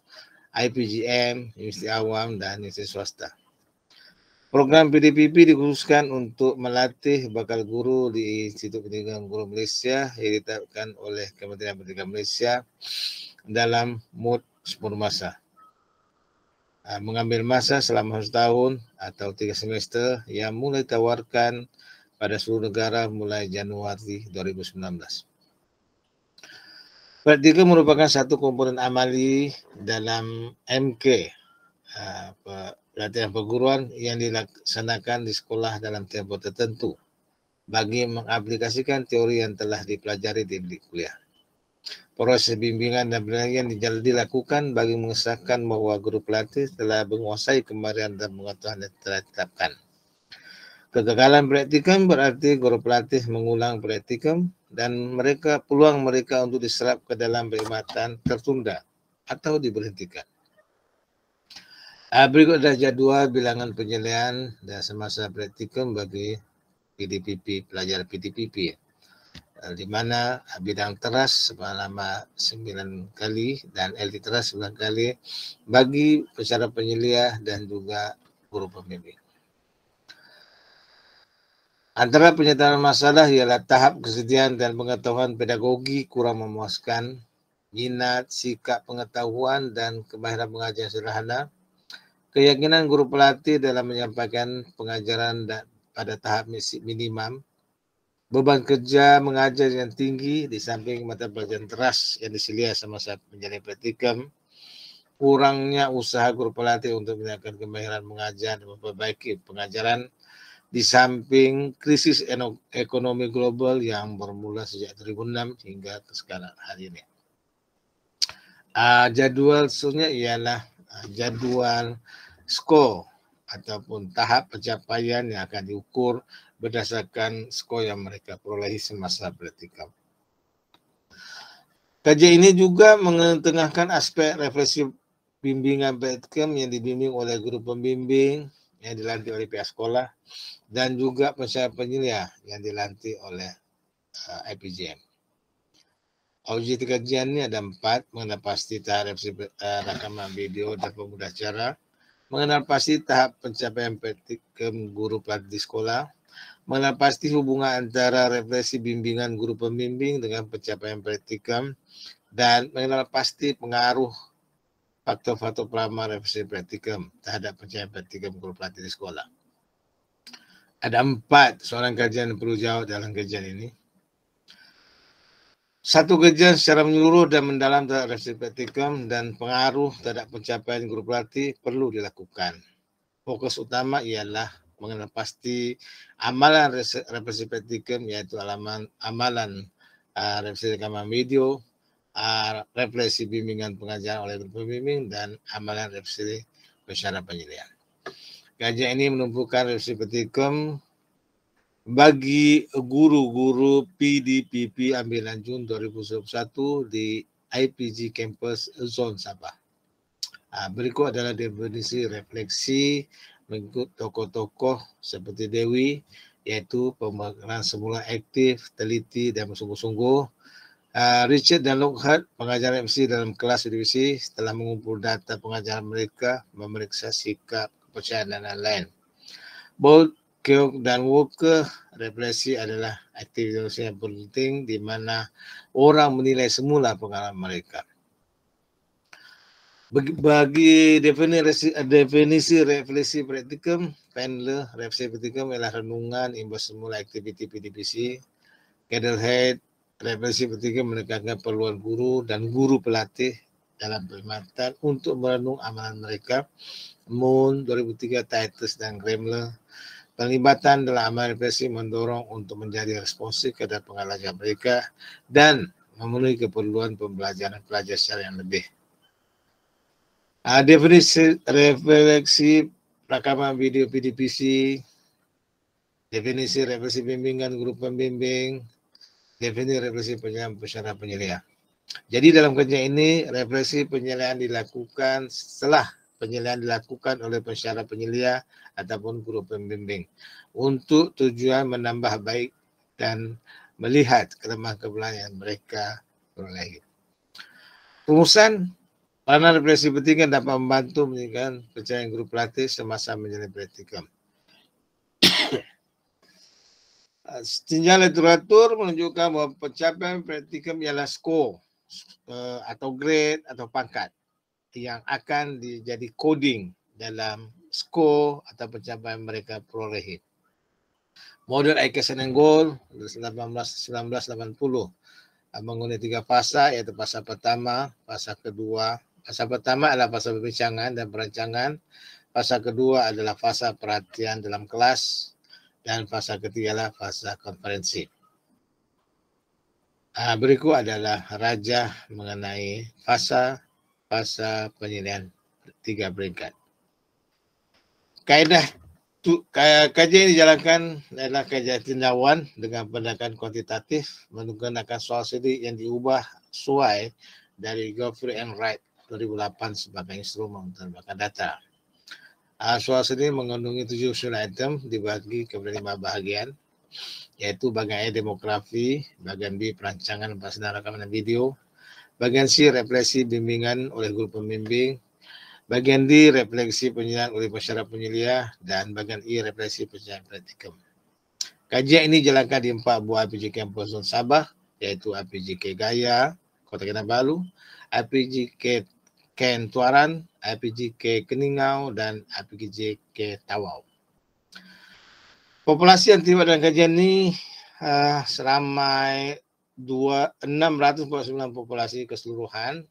IPGM, Universiti Awam dan Universiti Swasta. Program PDPP dikhususkan untuk melatih bakal guru di Institut Pendidikan Guru Malaysia yang ditetapkan oleh Kementerian Pendidikan Malaysia dalam MOOD 10 masa. Mengambil masa selama 1 tahun atau 3 semester yang mulai ditawarkan pada seluruh negara mulai Januari 2019. Praktikum merupakan satu komponen amali dalam MK, pelatihan perguruan yang dilaksanakan di sekolah dalam tempoh tertentu bagi mengaplikasikan teori yang telah dipelajari di bilik kuliah. Proses bimbingan dan penilaian dilakukan bagi mengesahkan bahawa guru pelatih telah menguasai kemampuan dan pengetahuan yang telah ditetapkan. Kegagalan praktikum berarti guru pelatih mengulang praktikum dan peluang mereka untuk diserap ke dalam perkhidmatan tertunda atau diberhentikan. Berikut adalah jadual bilangan penyelesaian dan semasa praktikum bagi PDPP, pelajar PDPP, di mana bidang teras selama 9 kali dan LT teras 9 kali bagi peserta penyelia dan juga guru pembimbing. Antara penyataan masalah ialah tahap kesediaan dan pengetahuan pedagogi kurang memuaskan, minat, sikap pengetahuan dan kemahiran pengajar sederhana, keyakinan guru pelatih dalam menyampaikan pengajaran pada tahap minimum, beban kerja mengajar yang tinggi di samping mata pelajaran teras yang diselia semasa menjalani praktikum, kurangnya usaha guru pelatih untuk meningkatkan kemahiran mengajar dan memperbaiki pengajaran, di samping krisis ekonomi global yang bermula sejak 2006 hingga ke sekarang hari ini. Jadual seterusnya ialah jadual skor ataupun tahap pencapaian yang akan diukur berdasarkan skor yang mereka perolehi semasa praktikum. Kajian ini juga mengetengahkan aspek refleksi bimbingan praktikum yang dibimbing oleh guru pembimbing yang dilantik oleh pihak sekolah dan juga peserta penyelia yang dilantik oleh IPGM. Objek kajian ini ada 4, mengenal pasti tahap rakaman video dan pemudah cara, mengenal pasti tahap pencapaian praktikum guru pelatih di sekolah, mengenal pasti hubungan antara refleksi bimbingan guru pembimbing dengan pencapaian praktikum, dan mengenal pasti pengaruh faktor-faktor pelamar refleksi praktikum terhadap pencapaian praktikum guru pelatih di sekolah. Ada 4 soalan kajian yang perlu jawab dalam kajian ini. 1, kajian secara menyeluruh dan mendalam terhadap refleksi praktikum dan pengaruh terhadap pencapaian guru pelatih perlu dilakukan. Fokus utama ialah mengenal pasti amalan refleksi praktikum, iaitu amalan refleksi rekaman video, refleksi bimbingan pengajaran oleh guru pembimbing, dan amalan refleksi peserta penyelia. Kajian ini menumpukan refleksi praktikum bagi guru-guru PDPP ambilan Jun 2021 di IPG Campus Zon Sabah. Berikut adalah definisi refleksi mengikut tokoh-tokoh seperti Dewi, iaitu pembekalan semula aktif, teliti dan bersungguh-sungguh. Richard dan Lockhart, pengajar MC dalam kelas divisi, setelah mengumpul data pengajaran mereka, memeriksa sikap, kepercayaan dan lain-lain. Bolt, Keogh dan Walker, refleksi adalah aktivitas yang penting di mana orang menilai semula pengalaman mereka. Bagi definisi refleksi praktikum, Pendler, refleksi praktikum ialah renungan imbas semula aktiviti PDPC. Candlehead, refleksi praktikum menekankan perluan guru dan guru pelatih dalam perkhidmatan untuk merenung amalan mereka. Moon 2003, Titus dan Gremler, penglibatan dalam amalan refleksi mendorong untuk menjadi responsif kepada pengalaman mereka dan memenuhi keperluan pembelajaran pelajar secara yang lebih. Definisi refleksi rakaman video PDPC, definisi refleksi bimbingan guru pembimbing, definisi refleksi penyelia penyelia. Jadi dalam kajian ini, refleksi penyeliaan dilakukan setelah penyeliaan dilakukan oleh pensyarah penyelia ataupun guru pembimbing untuk tujuan menambah baik dan melihat kelemahan-kelemahan yang mereka perolehi. Rumusan, peranan refleksi praktikum dapat membantu meningkatkan kepercayaan guru pelatih semasa menjalani praktikum. Tinjauan literatur menunjukkan bahawa pencapaian praktikum ialah skor atau grade atau pangkat yang akan jadi coding dalam skor atau pencapaian mereka perolehi. Model IKSN and Goal 1980 menggunakan 3 fasa, iaitu fasa pertama, fasa kedua. Fasa pertama adalah fasa perbincangan dan perancangan. Fasa kedua adalah fasa perhatian dalam kelas. Dan fasa ketiga adalah fasa konferensi. Berikut adalah rajah mengenai fasa penilaian 3 peringkat. Kajian yang dijalankan adalah kajian tinjauan dengan pendekatan kuantitatif menggunakan soal studi yang diubah sesuai dari Godfrey and Wright 2008 sebagai instrumen untuk menambahkan data. Soal studi mengandungi 7 item dibagi kepada 5 bahagian, iaitu bagian A demografi, bagian B perancangan pelaksanaan rakaman video, bagian C refleksi bimbingan oleh guru pembimbing, bagian D refleksi penyelidikan oleh pensyarah penyelia, dan bagian E refleksi penyelidikan praktikum. Kajian ini dijalankan di 4 buah IPG Campus Zon Sabah, iaitu IPGK Gaya, Kota Kinabalu, IPGK Ken Tuaran, IPGK Keningau, dan IPGK Tawau. Populasi yang terlibat dalam kajian ini seramai 649 populasi keseluruhan.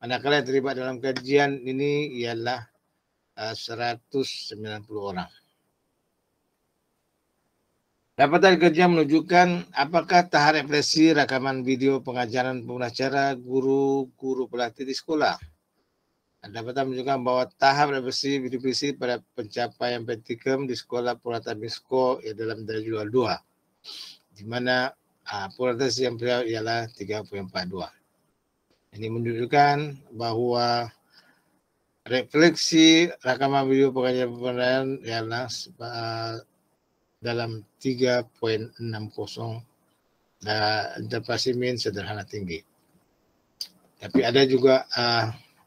Manakala yang terlibat dalam kajian ini ialah 190 orang. Dapatan kajian menunjukkan apakah tahap refleksi rakaman video pengajaran pengacara guru pelatih di sekolah. Dapatan menunjukkan bahawa tahap refleksi video pada pencapaian praktikum di sekolah purata Bisko dalam darjah 2, di mana purata yang beliau ialah 3.42. Ini menunjukkan bahawa refleksi rakaman video pengajaran ialah dalam 3.60 dan spesimen sederhana tinggi. Tapi ada juga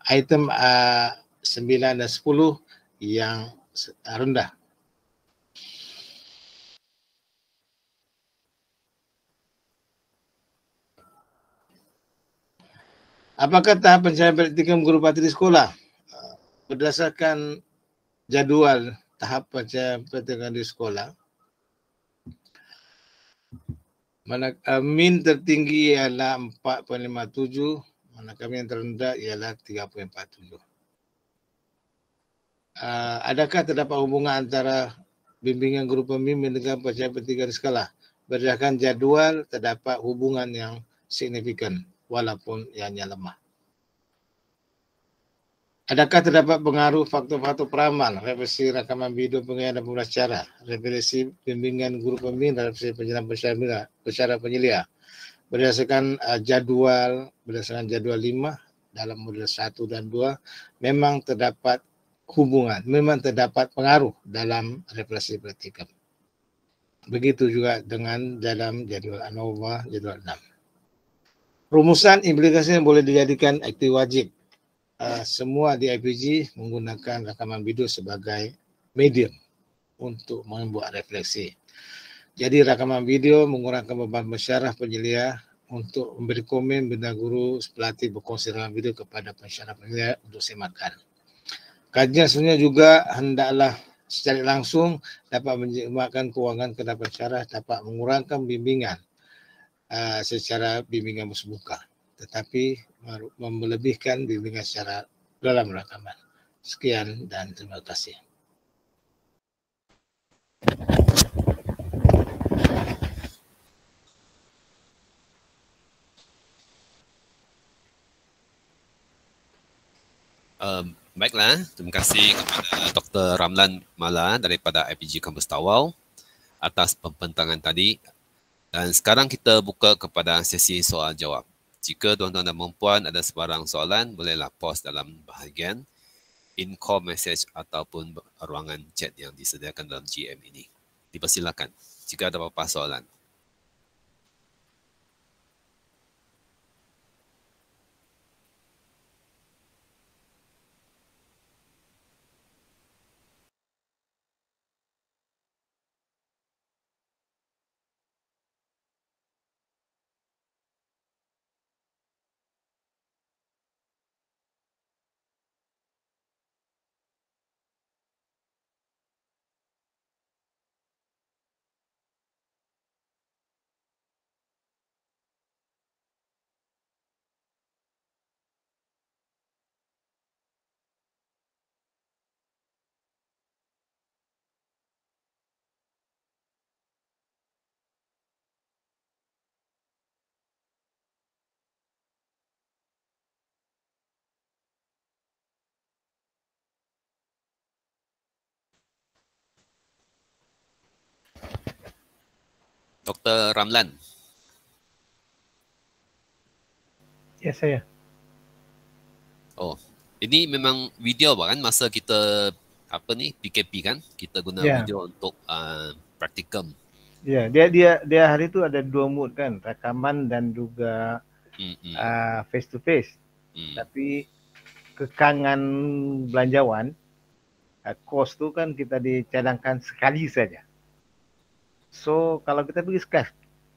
item 9 dan 10 yang rendah. Apakah tahap pencapaian praktikum guru pelatih di sekolah? Berdasarkan jadual tahap pencapaian praktikum di sekolah, min tertinggi ialah 4.57, manakala yang terendah ialah 3.47. Adakah terdapat hubungan antara bimbingan guru pembimbing dengan pencapaian praktikum di sekolah? Berdasarkan jadual, terdapat hubungan yang signifikan walaupun ianya lemah. Adakah terdapat pengaruh faktor-faktor peramal, referensi rakaman video pengajian dan pembelajaran, referensi bimbingan guru pembimbing dan referensi penjelasan pesyarah penyelia berdasarkan berdasarkan jadual 5 dalam modul 1 dan 2 memang terdapat hubungan, memang terdapat pengaruh dalam referensi praktikum. Begitu juga dengan dalam jadual ANOVA jadual 6. Rumusan implikasi yang boleh dijadikan aktif wajib. Semua di IPG menggunakan rakaman video sebagai medium untuk membuat refleksi. Jadi rakaman video mengurangkan beban pensyarah penyelia untuk memberi komen bila guru pelatih berkongsi rakaman video kepada pensyarah penyelia untuk sematkan. Kajian sebenarnya juga hendaklah secara langsung dapat menjimatkan kewangan kepada pensyarah, dapat mengurangkan bimbingan secara bimbingan bersemuka, tetapi melebihkan bimbingan secara dalam rakaman. Sekian dan terima kasih. Baiklah, terima kasih kepada Dr. Ramlan Mala daripada IPG Kampus Tawau atas pembentangan tadi. Dan sekarang kita buka kepada sesi soal jawab. Jika tuan-tuan dan puan ada sebarang soalan, bolehlah post dalam bahagian in-call message ataupun ruangan chat yang disediakan dalam GM ini. Dipersilakan jika ada apa-apa soalan. Dr. Ramlan. Ya, saya. Oh, ini memang video kan masa kita PKP kan? Kita guna video untuk praktikum. Ya, dia hari itu ada 2 mood kan, rakaman dan juga face to face. Tapi kekangan belanjawan, kos tu kan kita dicadangkan sekali saja. So kalau kita pergi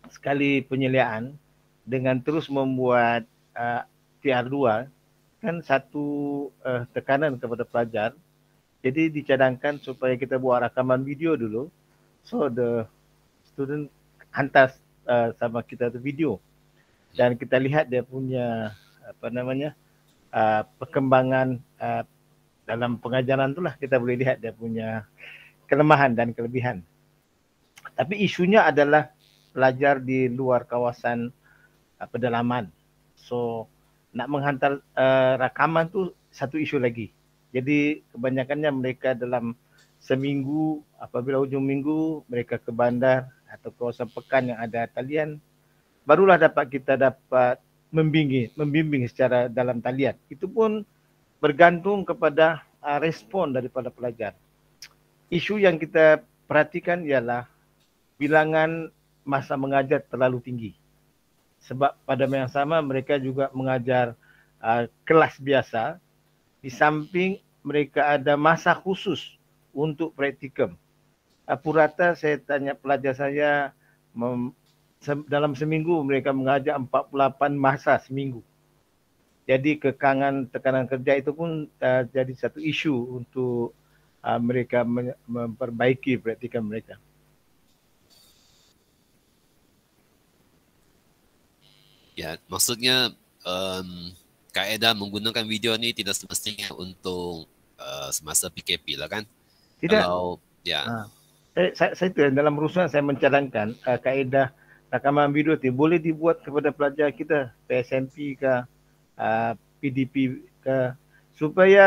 sekali penyeliaan dengan terus membuat PR2 kan satu tekanan kepada pelajar. Jadi dicadangkan supaya kita buat rakaman video dulu. So the student hantar sama kita tu video. Dan kita lihat dia punya perkembangan dalam pengajaran itulah kita boleh lihat dia punya kelemahan dan kelebihan. Tapi isunya adalah pelajar di luar kawasan pedalaman. So nak menghantar rakaman tu satu isu lagi. Jadi kebanyakannya mereka dalam seminggu, apabila hujung minggu mereka ke bandar atau kawasan pekan yang ada talian, barulah kita dapat membimbing secara dalam talian. Itu pun bergantung kepada respon daripada pelajar. Isu yang kita perhatikan ialah bilangan masa mengajar terlalu tinggi. Sebab pada masa yang sama mereka juga mengajar kelas biasa, di samping mereka ada masa khusus untuk praktikum. Purata saya tanya pelajar saya, dalam seminggu mereka mengajar 48 masa seminggu. Jadi tekanan kerja itu pun jadi satu isu untuk mereka memperbaiki praktikum mereka. Ya, maksudnya kaedah menggunakan video ni tidak semestinya untuk semasa PKP lah kan? Tidak. Kalau, ya. Saya dalam rusuhan saya mencadangkan kaedah rakaman video itu boleh dibuat kepada pelajar kita, PSMP ke, PDP ke, supaya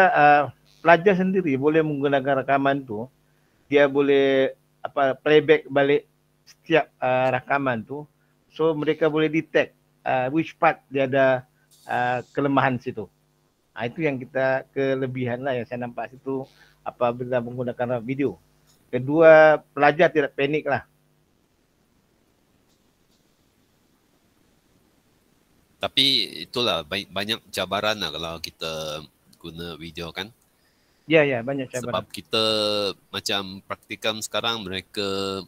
pelajar sendiri boleh menggunakan rakaman tu, dia boleh playback balik setiap rakaman tu, so mereka boleh detect which part dia ada kelemahan situ. Itu yang kita kelebihan lah yang saya nampak situ apabila menggunakan video. Kedua, pelajar tidak panik lah. Tapi itulah banyak cabaran lah kalau kita guna video kan. Ya, banyak cabaran. Sebab kita macam praktikum sekarang mereka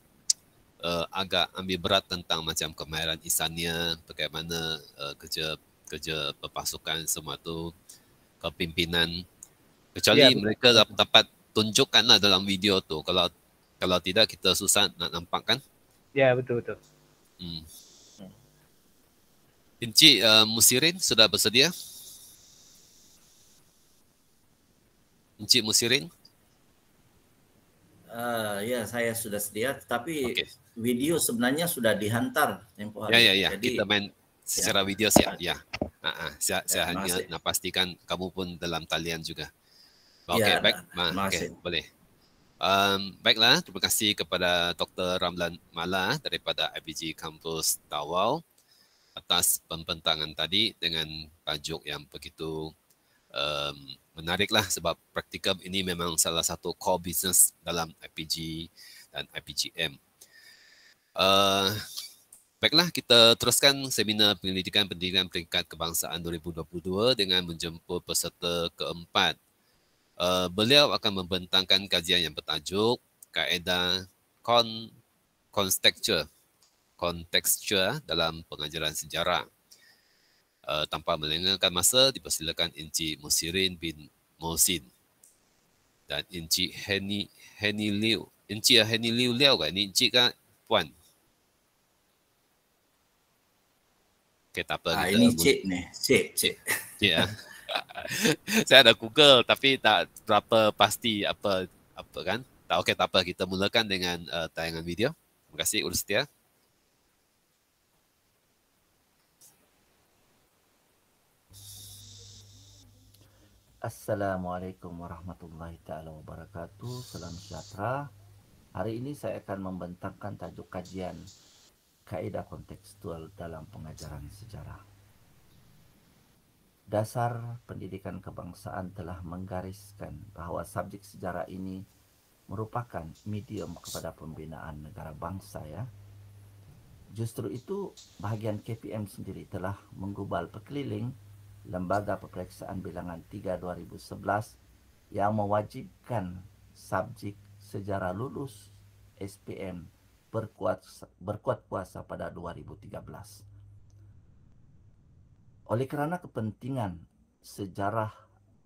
agak ambil berat tentang macam kemahiran insania, bagaimana kerja berpasukan semua tu, kepimpinan. Kecuali mereka dapat tunjukkan lah dalam video tu. Kalau tidak kita susah nak nampak kan. Ya, betul. Encik Musirin sudah bersedia? Encik Musirin? Ya, saya sudah sedia, tapi video sebenarnya sudah dihantar tempoh hari. Ya. Jadi, kita main secara video siap. Ya. Saya hanya nak pastikan kamu pun dalam talian juga. Okey, baik. Boleh. Baiklah, terima kasih kepada Dr. Ramlan Mala daripada IPG Kampus Tawau atas pembentangan tadi dengan tajuk yang begitu menariklah, sebab praktikum ini memang salah satu core business dalam IPG dan IPGM. Baiklah, kita teruskan seminar penyelidikan pendidikan peringkat kebangsaan 2022 dengan menjemput peserta keempat. Beliau akan membentangkan kajian yang bertajuk kaedah kontekstual dalam pengajaran sejarah. Tanpa melengahkan masa, dipersilakan Encik Musirin bin Mohsin dan Encik Henny Liu. Encik Henny Liu kan? Ini Encik kan puan? Okay, tak apa. Ini Cik ni. Cik. Ya. Saya ada Google tapi tak berapa pasti apa kan. Tak apa, kita mulakan dengan tayangan video. Terima kasih urus setia. Assalamualaikum warahmatullahi taala wabarakatuh. Salam sejahtera. Hari ini saya akan membentangkan tajuk kajian kaedah kontekstual dalam pengajaran sejarah. Dasar pendidikan kebangsaan telah menggariskan bahawa subjek sejarah ini merupakan medium kepada pembinaan negara bangsa ya. Justru itu, bahagian KPM sendiri telah menggubal perkeliling Lembaga Peperiksaan Bilangan 3 2011 yang mewajibkan subjek sejarah lulus SPM berkuat kuasa pada 2013. Oleh kerana kepentingan sejarah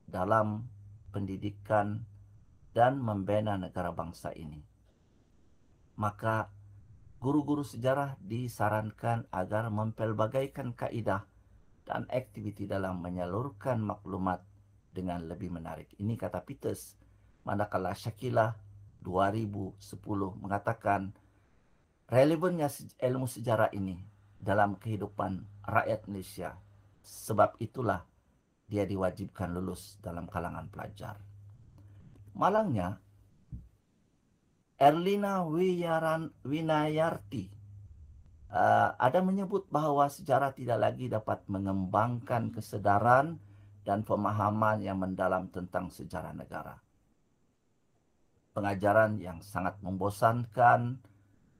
dalam pendidikan dan membina negara bangsa ini, maka guru-guru sejarah disarankan agar mempelbagaikan kaedah dan aktiviti dalam menyalurkan maklumat dengan lebih menarik. Ini kata Peters, manakala Syakilah 2010 mengatakan relevannya ilmu sejarah ini dalam kehidupan rakyat Malaysia. Sebab itulah dia diwajibkan lulus dalam kalangan pelajar. Malangnya, Erlina Winayarti ada menyebut bahawa sejarah tidak lagi dapat mengembangkan kesedaran dan pemahaman yang mendalam tentang sejarah negara. Pengajaran yang sangat membosankan,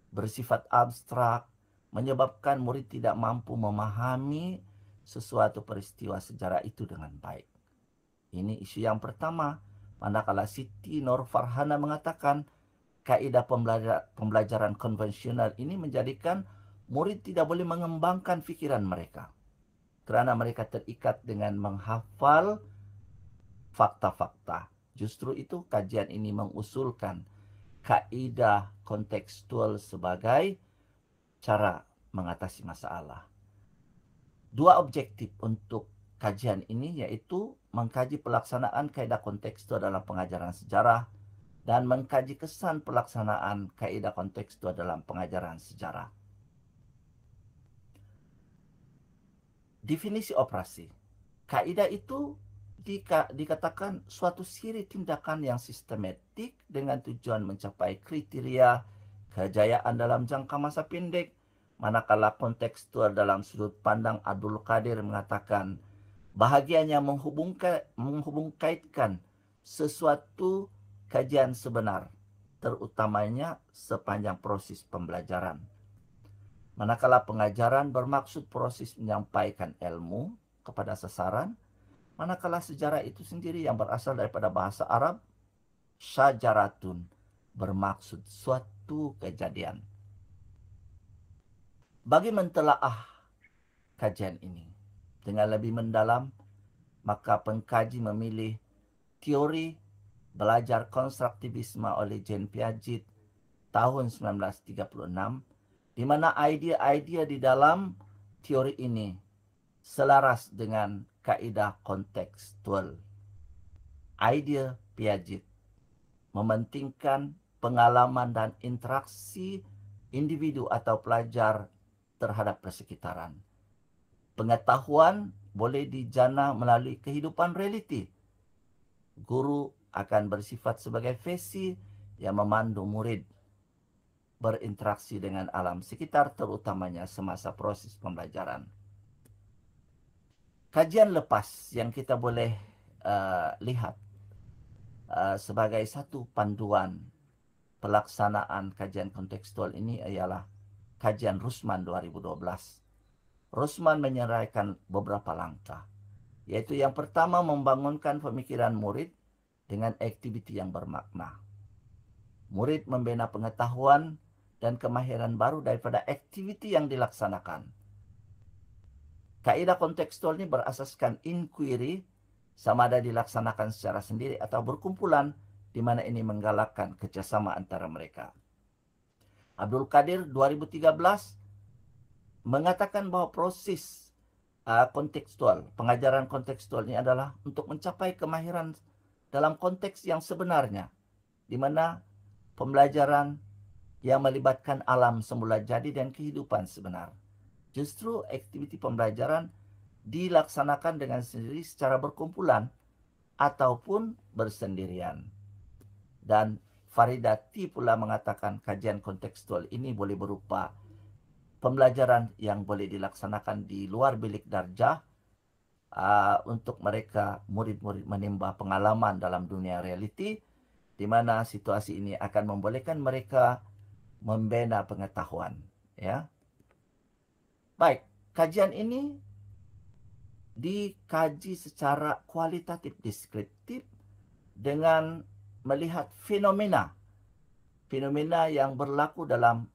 bersifat abstrak, menyebabkan murid tidak mampu memahami sesuatu peristiwa sejarah itu dengan baik. Ini isu yang pertama, manakala Siti Nur Farhana mengatakan kaedah pembelajaran konvensional ini menjadikan murid tidak boleh mengembangkan fikiran mereka kerana mereka terikat dengan menghafal fakta-fakta. Justru itu kajian ini mengusulkan kaedah kontekstual sebagai cara mengatasi masalah. Dua objektif untuk kajian ini yaitu mengkaji pelaksanaan kaedah kontekstual dalam pengajaran sejarah dan mengkaji kesan pelaksanaan kaedah kontekstual dalam pengajaran sejarah. Definisi operasi. Kaedah itu dikatakan suatu siri tindakan yang sistematik dengan tujuan mencapai kriteria kejayaan dalam jangka masa pendek, manakala kontekstual dalam sudut pandang Abdul Qadir mengatakan bahagiannya menghubungkaitkan sesuatu kajian sebenar, terutamanya sepanjang proses pembelajaran. Manakala pengajaran bermaksud proses menyampaikan ilmu kepada sasaran, manakala sejarah itu sendiri yang berasal daripada bahasa Arab, syajaratun, bermaksud suatu kejadian. Bagi mentelaah kajian ini dengan lebih mendalam, maka pengkaji memilih teori belajar konstruktivisme oleh Jean Piaget tahun 1936, di mana idea-idea di dalam teori ini selaras dengan kaidah kontekstual. Idea Piaget mementingkan pengalaman dan interaksi individu atau pelajar terhadap persekitaran. Pengetahuan boleh dijana melalui kehidupan realiti. Guru akan bersifat sebagai vesi yang memandu murid berinteraksi dengan alam sekitar, terutamanya semasa proses pembelajaran. Kajian lepas yang kita boleh lihat sebagai satu panduan pelaksanaan kajian kontekstual ini ialah kajian Rusman 2012. Rusman menyerahkan beberapa langkah, yaitu yang pertama membangunkan pemikiran murid dengan aktiviti yang bermakna. Murid membina pengetahuan dan kemahiran baru daripada aktiviti yang dilaksanakan. Kaidah kontekstual ini berasaskan inquiry, sama ada dilaksanakan secara sendiri atau berkumpulan, di mana ini menggalakkan kerjasama antara mereka. Abdul Qadir 2013 mengatakan bahawa proses kontekstual, pengajaran kontekstual ini adalah untuk mencapai kemahiran dalam konteks yang sebenarnya, di mana pembelajaran yang melibatkan alam semula jadi dan kehidupan sebenar. Justru aktiviti pembelajaran dilaksanakan dengan sendiri secara berkumpulan ataupun bersendirian. Dan Faridati pula mengatakan kajian kontekstual ini boleh berupa pembelajaran yang boleh dilaksanakan di luar bilik darjah untuk mereka murid-murid menimba pengalaman dalam dunia realiti, di mana situasi ini akan membolehkan mereka membina pengetahuan. Ya. Baik, kajian ini dikaji secara kualitatif deskriptif dengan melihat fenomena yang berlaku dalam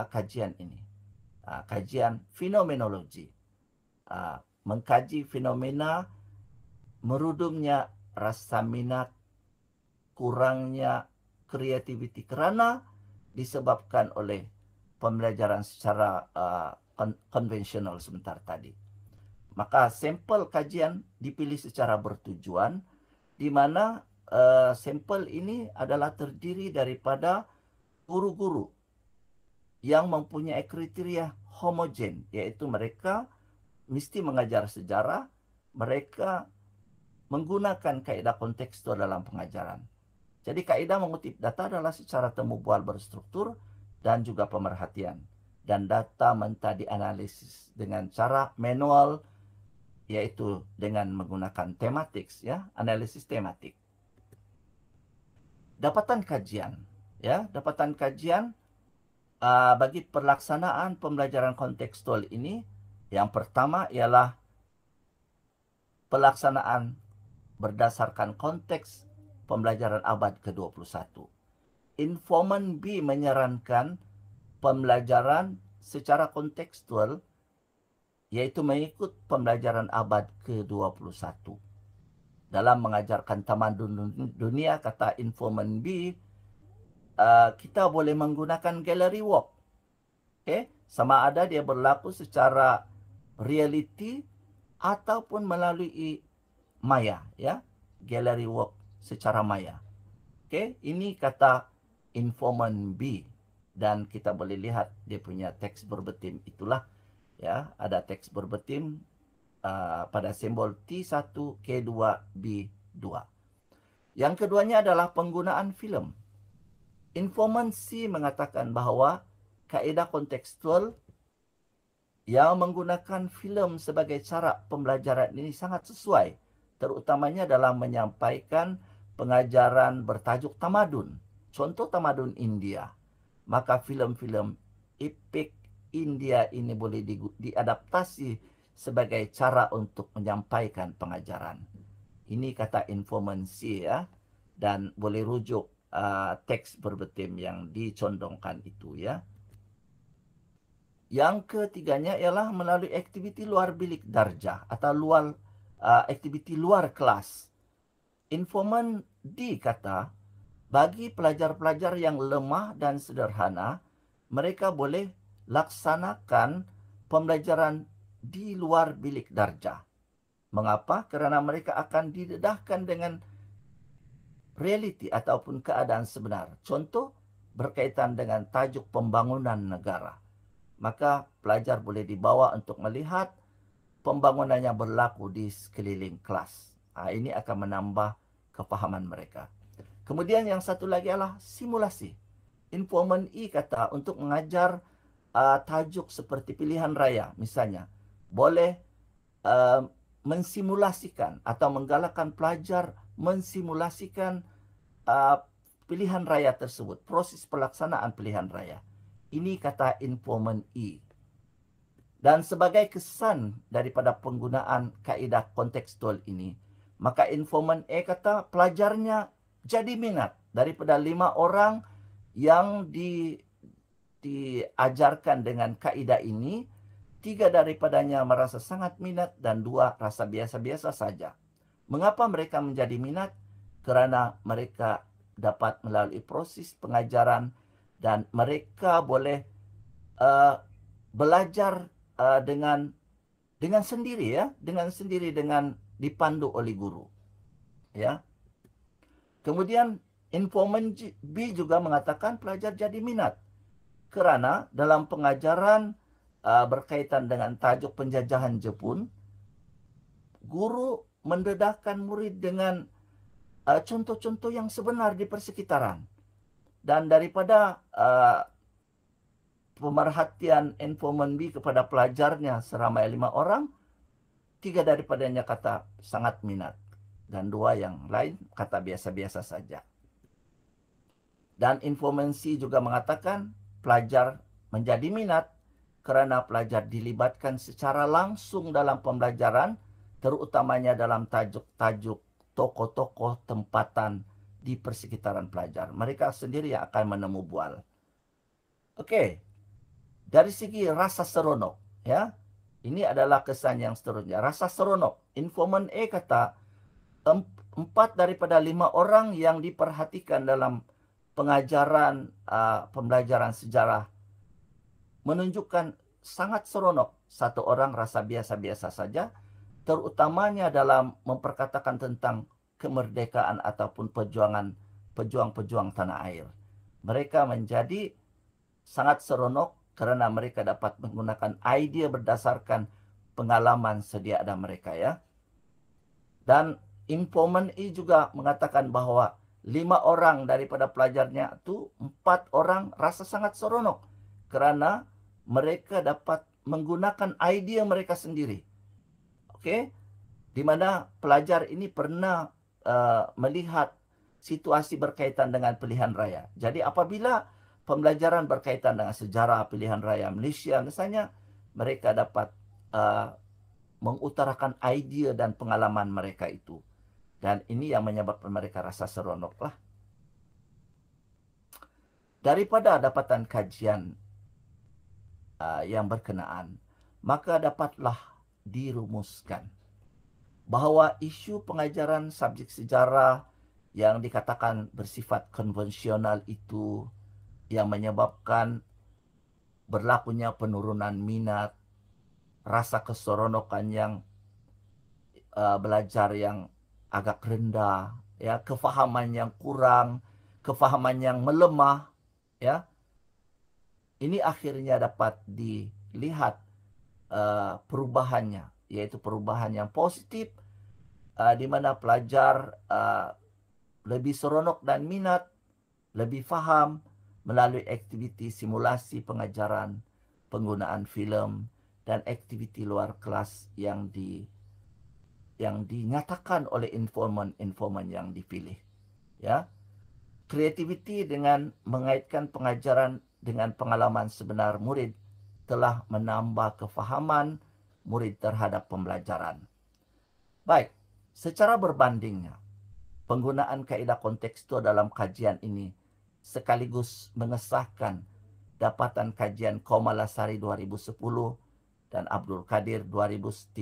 kajian ini. Kajian fenomenologi. Mengkaji fenomena merudumnya rasa minat, kurangnya kreativiti kerana disebabkan oleh pembelajaran secara konvensional sebentar tadi. Maka sampel kajian dipilih secara bertujuan, di mana sampel ini adalah terdiri daripada guru-guru yang mempunyai kriteria homogen, yaitu mereka mesti mengajar sejarah, mereka menggunakan kaedah kontekstual dalam pengajaran. Jadi kaedah mengutip data adalah secara temu bual berstruktur dan juga pemerhatian. Dan data mentah dianalisis dengan cara manual, yaitu dengan menggunakan tematik, ya, analisis tematik. Dapatan kajian, ya, dapatan kajian bagi pelaksanaan pembelajaran kontekstual ini, yang pertama ialah pelaksanaan berdasarkan konteks pembelajaran abad ke-21. Informan B menyarankan pembelajaran secara kontekstual, yaitu mengikut pembelajaran abad ke-21. Dalam mengajarkan tamadun dunia, kata informan B, kita boleh menggunakan gallery walk. Okay? Sama ada dia berlaku secara reality ataupun melalui maya, ya, gallery walk secara maya. Okay? Ini kata informan B, dan kita boleh lihat dia punya teks berbetim itulah, ya, ada teks berbetim pada simbol T1, K2, B2. Yang keduanya adalah penggunaan filem. Informansi mengatakan bahawa kaedah kontekstual yang menggunakan filem sebagai cara pembelajaran ini sangat sesuai, terutamanya dalam menyampaikan pengajaran bertajuk tamadun. Contoh tamadun India. Maka filem-filem epik India ini boleh diadaptasi sebagai cara untuk menyampaikan pengajaran. Ini kata informansi ya, dan boleh rujuk teks verbatim yang dicondongkan itu ya. Yang ketiganya ialah melalui aktiviti luar bilik darjah atau aktiviti luar kelas. Informan dikata bagi pelajar-pelajar yang lemah dan sederhana, mereka boleh laksanakan pembelajaran di luar bilik darjah. Mengapa? Kerana mereka akan didedahkan dengan realiti ataupun keadaan sebenar. Contoh berkaitan dengan tajuk pembangunan negara. Maka pelajar boleh dibawa untuk melihat pembangunan yang berlaku di sekeliling kelas. Ini akan menambah kefahaman mereka. Kemudian yang satu lagi adalah simulasi. Informan E kata untuk mengajar tajuk seperti pilihan raya misalnya. Boleh mensimulasikan atau menggalakkan pelajar mensimulasikan pilihan raya tersebut, proses pelaksanaan pilihan raya. Ini kata informan E. Dan sebagai kesan daripada penggunaan kaedah kontekstual ini, maka informan E kata pelajarnya jadi minat. Daripada 5 orang yang diajarkan dengan kaedah ini, 3 daripadanya merasa sangat minat dan 2 rasa biasa-biasa saja. Mengapa mereka menjadi minat? Kerana mereka dapat melalui proses pengajaran dan mereka boleh belajar dengan sendiri ya, dengan dipandu oleh guru. Ya. Kemudian informan B juga mengatakan pelajar jadi minat kerana dalam pengajaran berkaitan dengan tajuk penjajahan Jepun, guru mendedahkan murid dengan contoh-contoh yang sebenar di persekitaran. Dan daripada pemerhatian informan B kepada pelajarnya seramai 5 orang, 3 daripadanya kata sangat minat. Dan 2 yang lain kata biasa-biasa saja. Dan informan C juga mengatakan pelajar menjadi minat kerana pelajar dilibatkan secara langsung dalam pembelajaran, terutamanya dalam tajuk-tajuk tokoh-tokoh tempatan di persekitaran pelajar. Mereka sendiri yang akan menemu bual. Okey. Dari segi rasa seronok, ya. Ini adalah kesan yang seterusnya. Rasa seronok. Informan A kata 4 daripada 5 orang yang diperhatikan dalam pengajaran pembelajaran sejarah menunjukkan sangat seronok. 1 orang rasa biasa-biasa saja, terutamanya dalam memperkatakan tentang kemerdekaan ataupun pejuang-pejuang tanah air. Mereka menjadi sangat seronok kerana mereka dapat menggunakan idea berdasarkan pengalaman sedia ada mereka ya. Dan informan E juga mengatakan bahawa 5 orang daripada pelajarnya itu 4 orang rasa sangat seronok kerana mereka dapat menggunakan idea mereka sendiri. Okey, di mana pelajar ini pernah melihat situasi berkaitan dengan pilihan raya. Jadi apabila pembelajaran berkaitan dengan sejarah pilihan raya Malaysia misalnya, mereka dapat mengutarakan idea dan pengalaman mereka itu. Dan ini yang menyebabkan mereka rasa seronok lah. Daripada dapatan kajian yang berkenaan, maka dapatlah dirumuskan bahawa isu pengajaran subjek sejarah yang dikatakan bersifat konvensional itu yang menyebabkan berlakunya penurunan minat, rasa keseronokan yang belajar yang agak rendah, ya, kefahaman yang kurang, kefahaman yang melemah, ya. Ini akhirnya dapat dilihat perubahannya yaitu perubahan yang positif, di mana pelajar lebih seronok dan minat, lebih faham melalui aktiviti simulasi pengajaran, penggunaan filem, dan aktiviti luar kelas yang dinyatakan oleh informan yang dipilih. Ya, kreativiti dengan mengaitkan pengajaran dengan pengalaman sebenar murid telah menambah kefahaman murid terhadap pembelajaran. Baik, secara berbandingnya, penggunaan kaedah kontekstual dalam kajian ini sekaligus mengesahkan dapatan kajian Komalasari 2010 dan Abdul Qadir 2013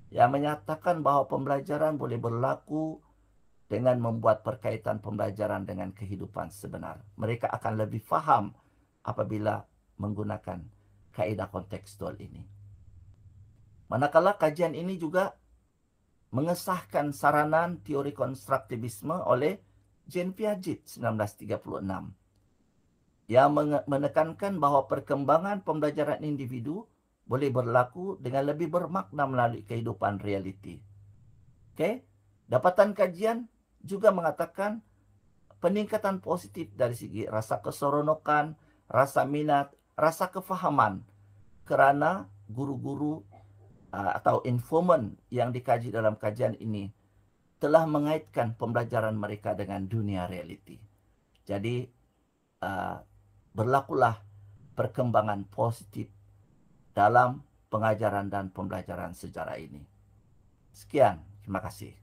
yang menyatakan bahwa pembelajaran boleh berlaku dengan membuat perkaitan pembelajaran dengan kehidupan sebenar. Mereka akan lebih faham apabila menggunakan kaedah kontekstual ini. Manakala kajian ini juga mengesahkan saranan teori konstruktivisme oleh Jean Piaget 1936 yang menekankan bahwa perkembangan pembelajaran individu boleh berlaku dengan lebih bermakna melalui kehidupan realiti. Okey, dapatan kajian juga mengatakan peningkatan positif dari segi rasa keseronokan, rasa minat, rasa kefahaman kerana guru-guru atau informan yang dikaji dalam kajian ini telah mengaitkan pembelajaran mereka dengan dunia realiti. Jadi berlakulah perkembangan positif dalam pengajaran dan pembelajaran sejarah ini. Sekian, terima kasih.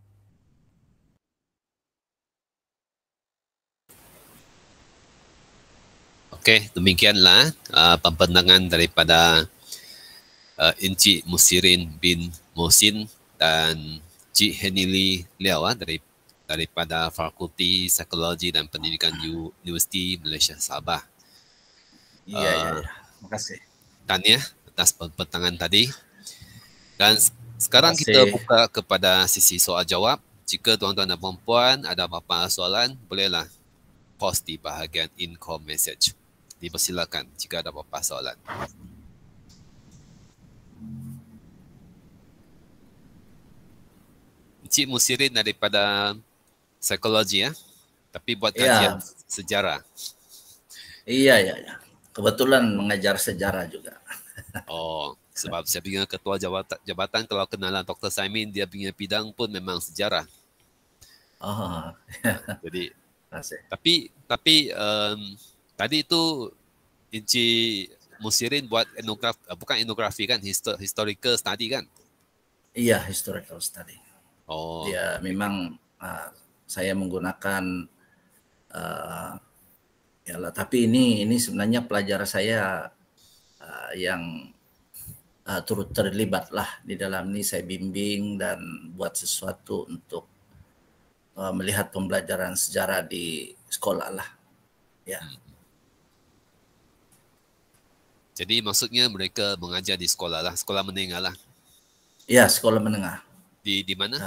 Okey, demikianlah pembentangan daripada Encik Musirin bin Mohsin dan Cik Henili Liao daripada Fakulti Psikologi dan Pendidikan Universiti Malaysia Sabah. Ya. Terima kasih. Tahniah atas pembentangan tadi. Dan sekarang kita buka kepada sesi soal jawab. Jika tuan-tuan dan puan-puan ada apa-apa soalan, bolehlah post di bahagian in-call message. Dipersilakan jika ada apa-apa soalan. Encik Musirin daripada psikologi ya. Tapi buat kajian sejarah. Iya. Kebetulan mengajar sejarah juga. Oh, sebab saya punya ketua jabatan kalau kenalan Dr. Saimin, dia punya bidang pun memang sejarah. Oh. Jadi tapi tadi itu Encik Musirin buat bukan etnografi kan, historical study kan? Iya, historical study. Oh. Ya, memang saya menggunakan tapi ini sebenarnya pelajar saya yang turut terlibat lah di dalam ini. Saya bimbing dan buat sesuatu untuk melihat pembelajaran sejarah di sekolah lah. Ya. Jadi maksudnya mereka mengajar di sekolah lah, sekolah menengah lah. Ya, sekolah menengah. Di mana?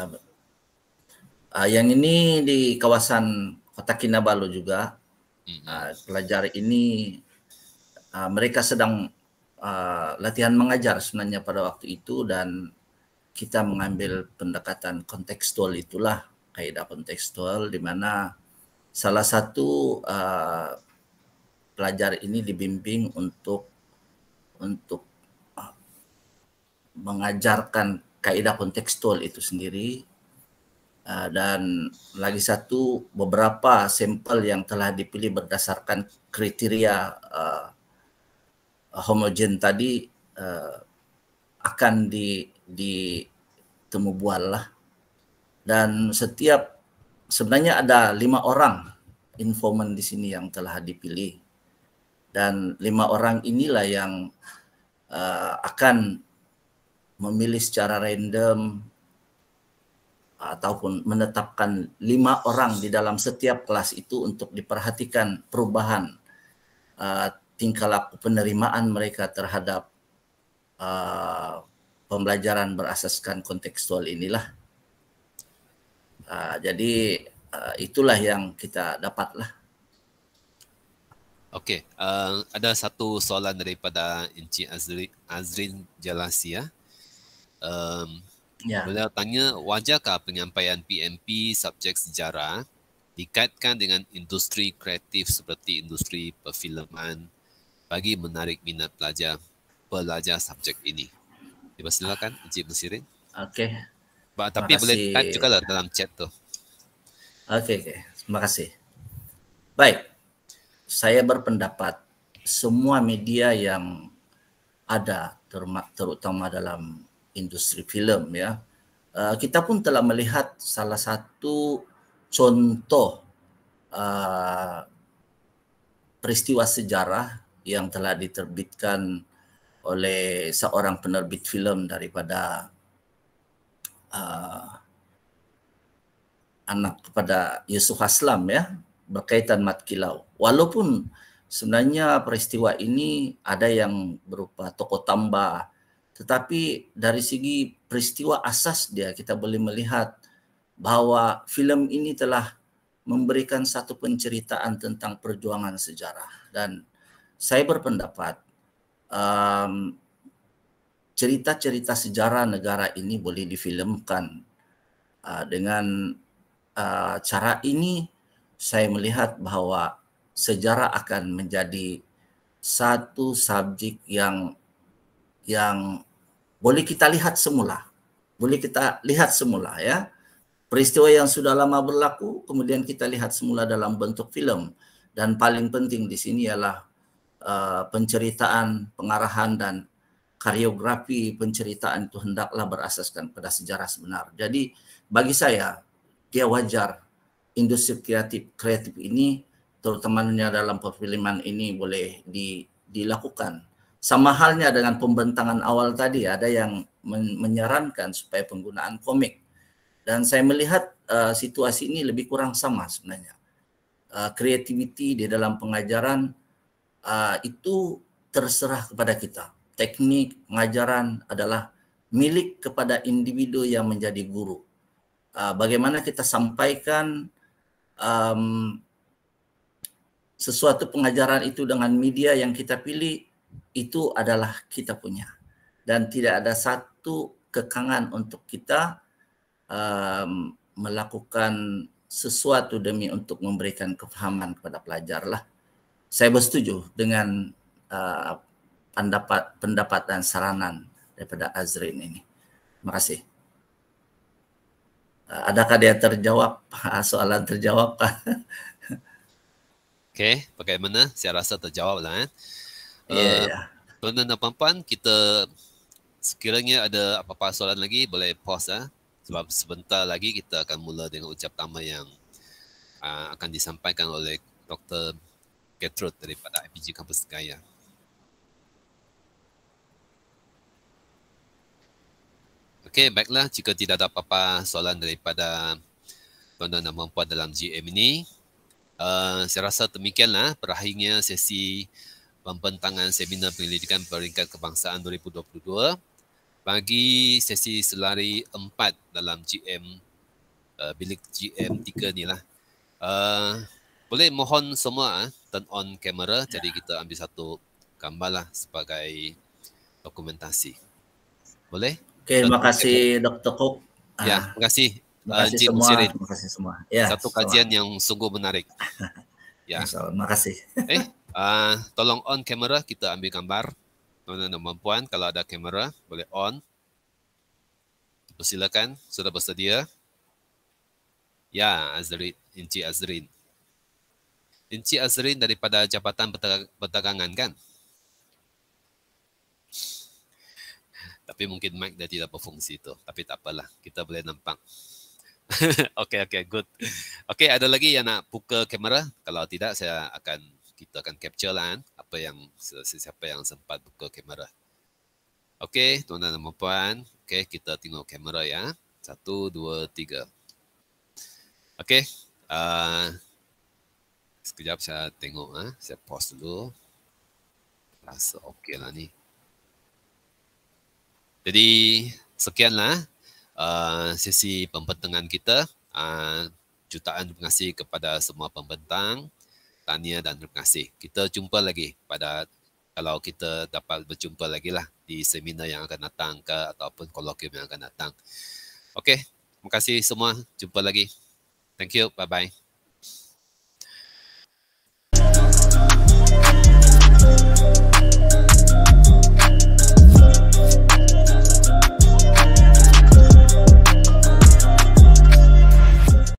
Yang ini di kawasan Kota Kinabalu juga. Pelajar ini mereka sedang latihan mengajar sebenarnya pada waktu itu, dan kita mengambil pendekatan kontekstual, itulah kaedah kontekstual, di mana salah satu pelajar ini dibimbing untuk mengajarkan kaedah kontekstual itu sendiri, dan lagi satu beberapa sampel yang telah dipilih berdasarkan kriteria homogen tadi akan ditemu bual lah. Dan sebenarnya ada 5 orang informan di sini yang telah dipilih, dan 5 orang inilah yang akan memilih secara random ataupun menetapkan 5 orang di dalam setiap kelas itu untuk diperhatikan perubahan tingkah laku penerimaan mereka terhadap pembelajaran berasaskan kontekstual inilah. Jadi itulah yang kita dapatlah. Okey, ada satu soalan daripada Encik Azrin Jalasia. Beliau tanya, wajarkah penyampaian PMP subjek sejarah dikaitkan dengan industri kreatif seperti industri perfilman bagi menarik minat pelajar subjek ini? Dipersilakan Encik Musirin. Okey. Tapi boleh type juga lah dalam chat tu. Okey. Terima kasih. Baik. Saya berpendapat semua media yang ada terutama dalam industri filem ya. Kita pun telah melihat salah satu contoh peristiwa sejarah yang telah diterbitkan oleh seorang penerbit filem daripada anak kepada Yusuf Aslam ya, berkaitan Mat Kilau. Walaupun sebenarnya peristiwa ini ada yang berupa tokoh tambah, tetapi dari segi peristiwa asas dia kita boleh melihat bahawa filem ini telah memberikan satu penceritaan tentang perjuangan sejarah. Dan saya berpendapat cerita-cerita sejarah negara ini boleh difilmkan. Dengan cara ini saya melihat bahawa sejarah akan menjadi satu subjek yang boleh kita lihat semula. Ya. Peristiwa yang sudah lama berlaku kemudian kita lihat semula dalam bentuk filem, dan paling penting di sini ialah penceritaan, pengarahan dan koreografi penceritaan itu hendaklah berasaskan pada sejarah sebenar. Jadi bagi saya dia wajar industri kreatif ini terutamanya dalam perfilman ini boleh dilakukan. Sama halnya dengan pembentangan awal tadi, ada yang menyarankan supaya penggunaan komik. Dan saya melihat situasi ini lebih kurang sama sebenarnya. Kreativiti di dalam pengajaran itu terserah kepada kita. Teknik pengajaran adalah milik kepada individu yang menjadi guru. Bagaimana kita sampaikan sesuatu pengajaran itu dengan media yang kita pilih, itu adalah kita punya. Dan tidak ada satu kekangan untuk kita melakukan sesuatu demi untuk memberikan kefahaman kepada pelajar lah. Saya bersetuju dengan pendapat dan saranan daripada Azrin ini. Terima kasih. Adakah dia terjawab? Soalan terjawab? Okey, bagaimana? Saya rasa terjawab lah. Tuan-tuan dan puan-puan, kita sekiranya ada apa-apa soalan lagi, boleh pause sebab sebentar lagi kita akan mula dengan ucap tama yang akan disampaikan oleh Dr. Gertrude daripada IPG Kampus Gaya. Okey, baiklah. Jika tidak ada apa-apa soalan daripada tuan-tuan dan puan-puan dalam GM ini, saya rasa demikianlah berakhirnya sesi pembentangan seminar penyelidikan peringkat kebangsaan 2022 bagi sesi selari 4 dalam GM bilik GM 3 ni lah. Boleh mohon semua turn on kamera, jadi kita ambil satu gambar lah sebagai dokumentasi. Boleh? Okey, terima kasih Dr. Kok. Ya, terima kasih. Terima kasih semua. Terima kasih semua. Ya, satu kajian yang sungguh menarik. Ya. Terima kasih. Tolong on kamera, kita ambil gambar. Tuan-tuan dan puan-puan, kalau ada kamera boleh on. Persilakan, sudah bersedia? Ya, Azrin, Encik Azrin. Encik Azrin daripada Jabatan Perdagangan kan? Tapi mungkin mic dah tidak berfungsi tu. Tapi tak apalah, kita boleh nampak. Okay, good. Okay, ada lagi yang nak buka kamera? Kalau tidak, kita akan capture lah apa yang siapa yang sempat buka kamera. Okay, tuan-tuan dan puan. Okay, kita tengok kamera ya. 1, 2, 3. Okay. Sekejap saya tengok. Saya pause dulu. Rasa okey lah ni. Jadi sekianlah sesi pembentangan kita. Jutaan terima kasih kepada semua pembentang. Tahniah dan terima kasih. Kita jumpa lagi pada kalau kita dapat berjumpa lagi lah di seminar yang akan datang ke ataupun kolokium yang akan datang. Okey, terima kasih semua. Jumpa lagi. Thank you. Bye-bye.